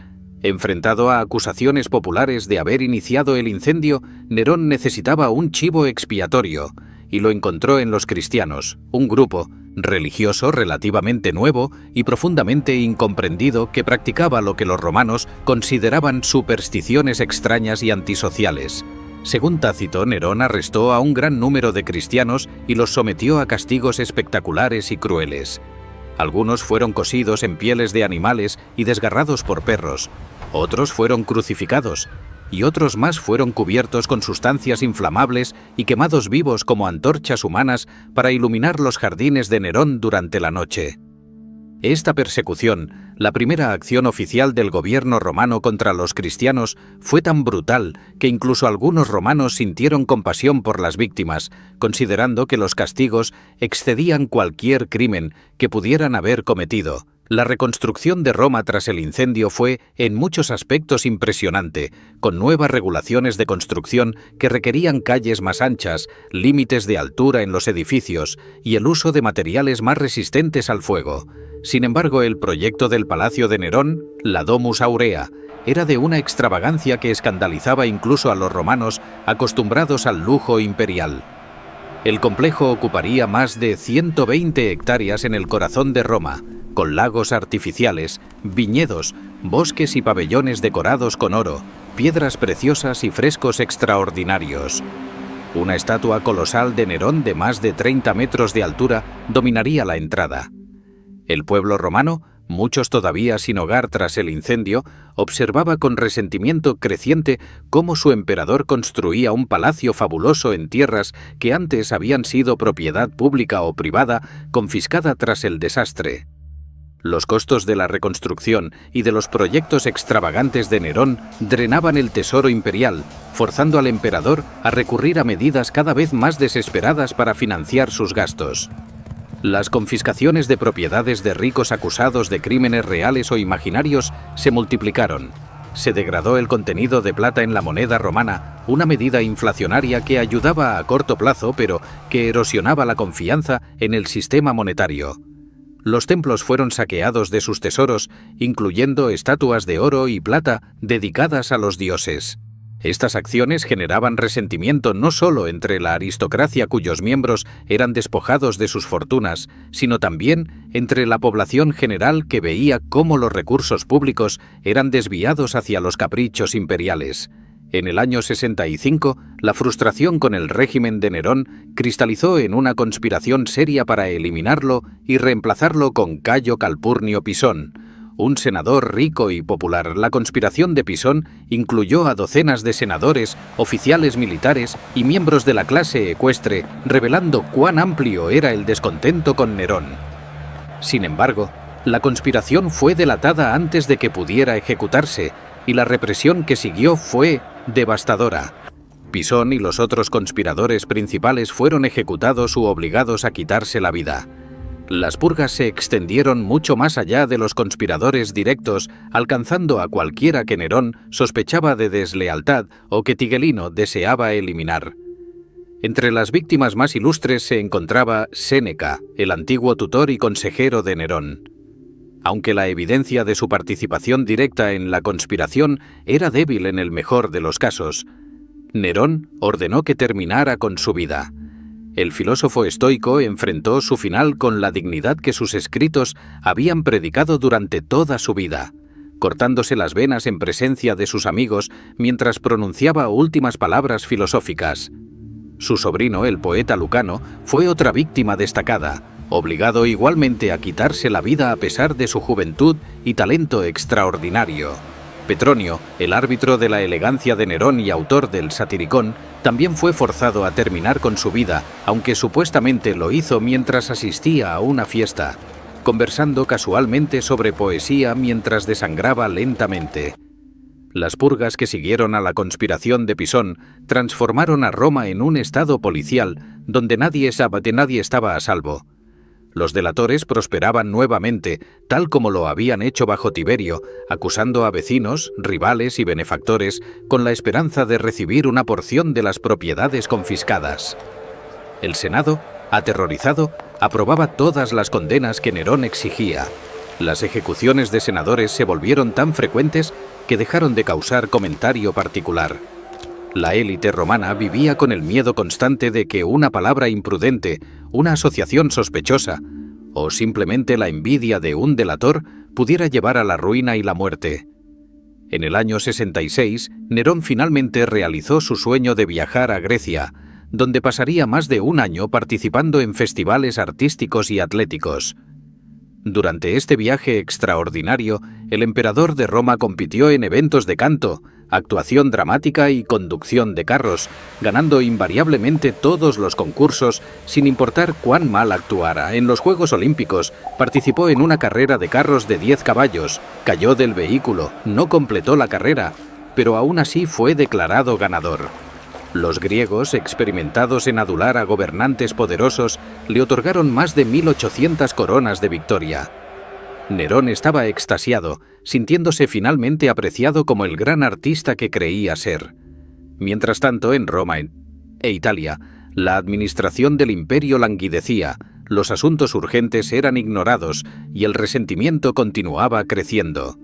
Enfrentado a acusaciones populares de haber iniciado el incendio, Nerón necesitaba un chivo expiatorio, y lo encontró en los cristianos, un grupo religioso relativamente nuevo y profundamente incomprendido que practicaba lo que los romanos consideraban supersticiones extrañas y antisociales. Según Tácito, Nerón arrestó a un gran número de cristianos y los sometió a castigos espectaculares y crueles. Algunos fueron cosidos en pieles de animales y desgarrados por perros, otros fueron crucificados, y otros más fueron cubiertos con sustancias inflamables y quemados vivos como antorchas humanas para iluminar los jardines de Nerón durante la noche. Esta persecución, la primera acción oficial del gobierno romano contra los cristianos, fue tan brutal que incluso algunos romanos sintieron compasión por las víctimas, considerando que los castigos excedían cualquier crimen que pudieran haber cometido. La reconstrucción de Roma tras el incendio fue, en muchos aspectos, impresionante, con nuevas regulaciones de construcción que requerían calles más anchas, límites de altura en los edificios y el uso de materiales más resistentes al fuego. Sin embargo, el proyecto del Palacio de Nerón, la Domus Aurea, era de una extravagancia que escandalizaba incluso a los romanos acostumbrados al lujo imperial. El complejo ocuparía más de 120 hectáreas en el corazón de Roma, con lagos artificiales, viñedos, bosques y pabellones decorados con oro, piedras preciosas y frescos extraordinarios. Una estatua colosal de Nerón de más de 30 metros de altura dominaría la entrada. El pueblo romano, muchos todavía sin hogar tras el incendio, observaba con resentimiento creciente cómo su emperador construía un palacio fabuloso en tierras que antes habían sido propiedad pública o privada, confiscada tras el desastre. Los costos de la reconstrucción y de los proyectos extravagantes de Nerón drenaban el tesoro imperial, forzando al emperador a recurrir a medidas cada vez más desesperadas para financiar sus gastos. Las confiscaciones de propiedades de ricos acusados de crímenes reales o imaginarios se multiplicaron. Se degradó el contenido de plata en la moneda romana, una medida inflacionaria que ayudaba a corto plazo, pero que erosionaba la confianza en el sistema monetario. Los templos fueron saqueados de sus tesoros, incluyendo estatuas de oro y plata dedicadas a los dioses. Estas acciones generaban resentimiento no solo entre la aristocracia cuyos miembros eran despojados de sus fortunas, sino también entre la población general que veía cómo los recursos públicos eran desviados hacia los caprichos imperiales. En el año 65, la frustración con el régimen de Nerón cristalizó en una conspiración seria para eliminarlo y reemplazarlo con Cayo Calpurnio Pisón, un senador rico y popular. La conspiración de Pisón incluyó a docenas de senadores, oficiales militares y miembros de la clase ecuestre, revelando cuán amplio era el descontento con Nerón. Sin embargo, la conspiración fue delatada antes de que pudiera ejecutarse, y la represión que siguió fue devastadora. Pisón y los otros conspiradores principales fueron ejecutados u obligados a quitarse la vida. Las purgas se extendieron mucho más allá de los conspiradores directos, alcanzando a cualquiera que Nerón sospechaba de deslealtad o que Tigelino deseaba eliminar. Entre las víctimas más ilustres se encontraba Séneca, el antiguo tutor y consejero de Nerón. Aunque la evidencia de su participación directa en la conspiración era débil en el mejor de los casos, Nerón ordenó que terminara con su vida. El filósofo estoico enfrentó su final con la dignidad que sus escritos habían predicado durante toda su vida, cortándose las venas en presencia de sus amigos mientras pronunciaba últimas palabras filosóficas. Su sobrino, el poeta Lucano, fue otra víctima destacada, obligado igualmente a quitarse la vida a pesar de su juventud y talento extraordinario. Petronio, el árbitro de la elegancia de Nerón y autor del Satiricón, también fue forzado a terminar con su vida, aunque supuestamente lo hizo mientras asistía a una fiesta, conversando casualmente sobre poesía mientras desangraba lentamente. Las purgas que siguieron a la conspiración de Pisón transformaron a Roma en un estado policial donde nadie estaba a salvo. Los delatores prosperaban nuevamente, tal como lo habían hecho bajo Tiberio, acusando a vecinos, rivales y benefactores con la esperanza de recibir una porción de las propiedades confiscadas. El Senado, aterrorizado, aprobaba todas las condenas que Nerón exigía. Las ejecuciones de senadores se volvieron tan frecuentes que dejaron de causar comentario particular. La élite romana vivía con el miedo constante de que una palabra imprudente, una asociación sospechosa o simplemente la envidia de un delator pudiera llevar a la ruina y la muerte. En el año 66, Nerón finalmente realizó su sueño de viajar a Grecia, donde pasaría más de un año participando en festivales artísticos y atléticos. Durante este viaje extraordinario, el emperador de Roma compitió en eventos de canto, actuación dramática y conducción de carros, ganando invariablemente todos los concursos sin importar cuán mal actuara. En los Juegos Olímpicos participó en una carrera de carros de 10 caballos, cayó del vehículo, no completó la carrera, pero aún así fue declarado ganador. Los griegos, experimentados en adular a gobernantes poderosos, le otorgaron más de 1800 coronas de victoria. Nerón estaba extasiado, sintiéndose finalmente apreciado como el gran artista que creía ser. Mientras tanto, en Roma e Italia, la administración del imperio languidecía, los asuntos urgentes eran ignorados y el resentimiento continuaba creciendo.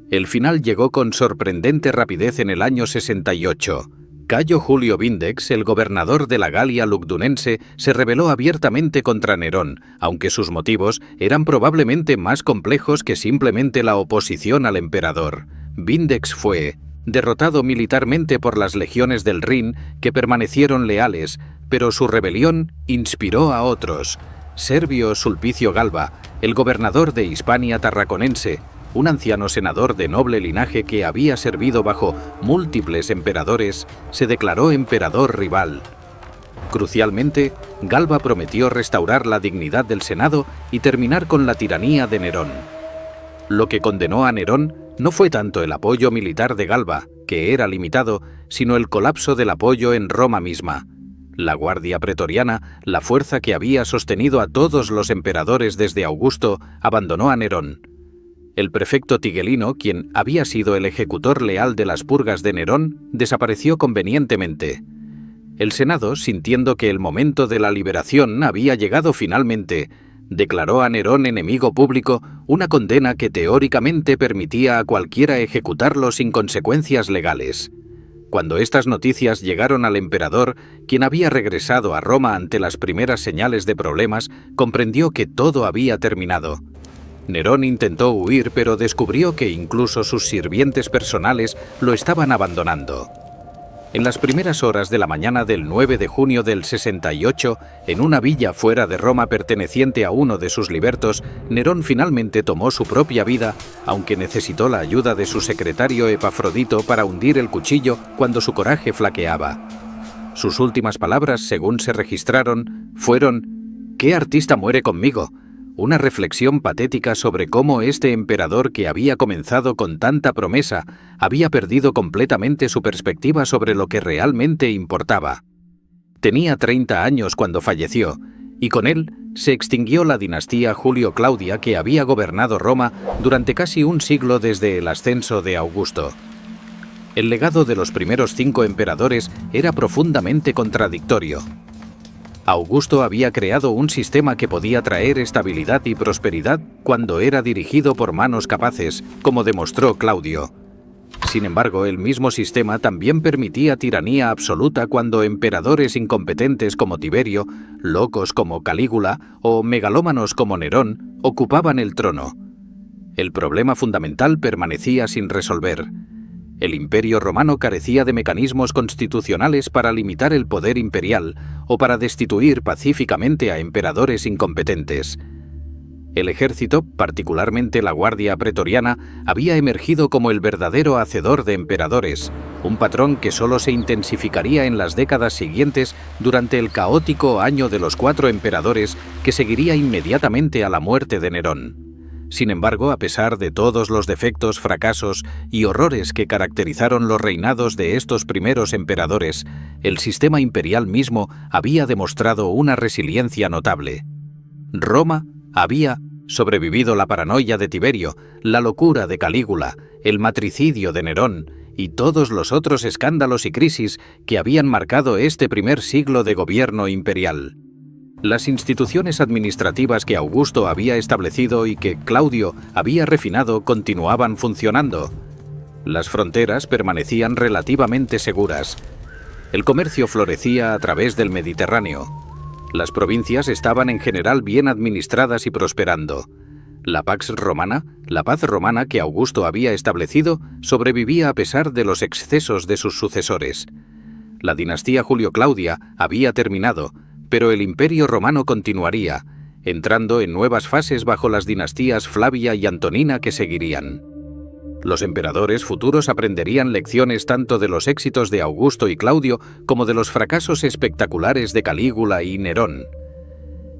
El final llegó con sorprendente rapidez en el año 68. Cayo Julio Vindex, el gobernador de la Galia Lugdunense, se rebeló abiertamente contra Nerón, aunque sus motivos eran probablemente más complejos que simplemente la oposición al emperador. Vindex fue derrotado militarmente por las legiones del Rin, que permanecieron leales, pero su rebelión inspiró a otros. Servio Sulpicio Galba, el gobernador de Hispania Tarraconense, un anciano senador de noble linaje que había servido bajo múltiples emperadores, se declaró emperador rival. Crucialmente, Galba prometió restaurar la dignidad del Senado y terminar con la tiranía de Nerón. Lo que condenó a Nerón no fue tanto el apoyo militar de Galba, que era limitado, sino el colapso del apoyo en Roma misma. La Guardia Pretoriana, la fuerza que había sostenido a todos los emperadores desde Augusto, abandonó a Nerón. El prefecto Tigelino, quien había sido el ejecutor leal de las purgas de Nerón, desapareció convenientemente. El Senado, sintiendo que el momento de la liberación había llegado finalmente, declaró a Nerón enemigo público, una condena que teóricamente permitía a cualquiera ejecutarlo sin consecuencias legales. Cuando estas noticias llegaron al emperador, quien había regresado a Roma ante las primeras señales de problemas, comprendió que todo había terminado. Nerón intentó huir, pero descubrió que incluso sus sirvientes personales lo estaban abandonando. En las primeras horas de la mañana del 9 de junio del 68, en una villa fuera de Roma perteneciente a uno de sus libertos, Nerón finalmente tomó su propia vida, aunque necesitó la ayuda de su secretario Epafrodito para hundir el cuchillo cuando su coraje flaqueaba. Sus últimas palabras, según se registraron, fueron: «¿Qué artista muere conmigo?», una reflexión patética sobre cómo este emperador que había comenzado con tanta promesa había perdido completamente su perspectiva sobre lo que realmente importaba. Tenía 30 años cuando falleció, y con él se extinguió la dinastía Julio-Claudia que había gobernado Roma durante casi un siglo desde el ascenso de Augusto. El legado de los primeros 5 emperadores era profundamente contradictorio. Augusto había creado un sistema que podía traer estabilidad y prosperidad cuando era dirigido por manos capaces, como demostró Claudio. Sin embargo, el mismo sistema también permitía tiranía absoluta cuando emperadores incompetentes como Tiberio, locos como Calígula o megalómanos como Nerón ocupaban el trono. El problema fundamental permanecía sin resolver. El Imperio Romano carecía de mecanismos constitucionales para limitar el poder imperial o para destituir pacíficamente a emperadores incompetentes. El ejército, particularmente la Guardia Pretoriana, había emergido como el verdadero hacedor de emperadores, un patrón que solo se intensificaría en las décadas siguientes durante el caótico año de los 4 emperadores que seguiría inmediatamente a la muerte de Nerón. Sin embargo, a pesar de todos los defectos, fracasos y horrores que caracterizaron los reinados de estos primeros emperadores, el sistema imperial mismo había demostrado una resiliencia notable. Roma había sobrevivido la paranoia de Tiberio, la locura de Calígula, el matricidio de Nerón y todos los otros escándalos y crisis que habían marcado este primer siglo de gobierno imperial. Las instituciones administrativas que Augusto había establecido y que Claudio había refinado continuaban funcionando. Las fronteras permanecían relativamente seguras. El comercio florecía a través del Mediterráneo. Las provincias estaban en general bien administradas y prosperando. La paz romana que Augusto había establecido, sobrevivía a pesar de los excesos de sus sucesores. La dinastía Julio-Claudia había terminado, pero el Imperio Romano continuaría, entrando en nuevas fases bajo las dinastías Flavia y Antonina que seguirían. Los emperadores futuros aprenderían lecciones tanto de los éxitos de Augusto y Claudio como de los fracasos espectaculares de Calígula y Nerón.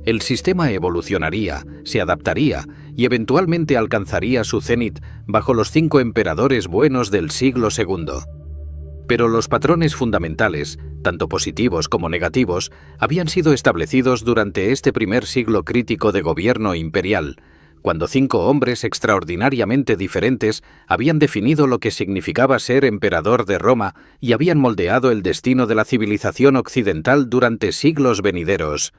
El sistema evolucionaría, se adaptaría y eventualmente alcanzaría su cenit bajo los 5 emperadores buenos del siglo II. Pero los patrones fundamentales, tanto positivos como negativos, habían sido establecidos durante este primer siglo crítico de gobierno imperial, cuando 5 hombres extraordinariamente diferentes habían definido lo que significaba ser emperador de Roma y habían moldeado el destino de la civilización occidental durante siglos venideros.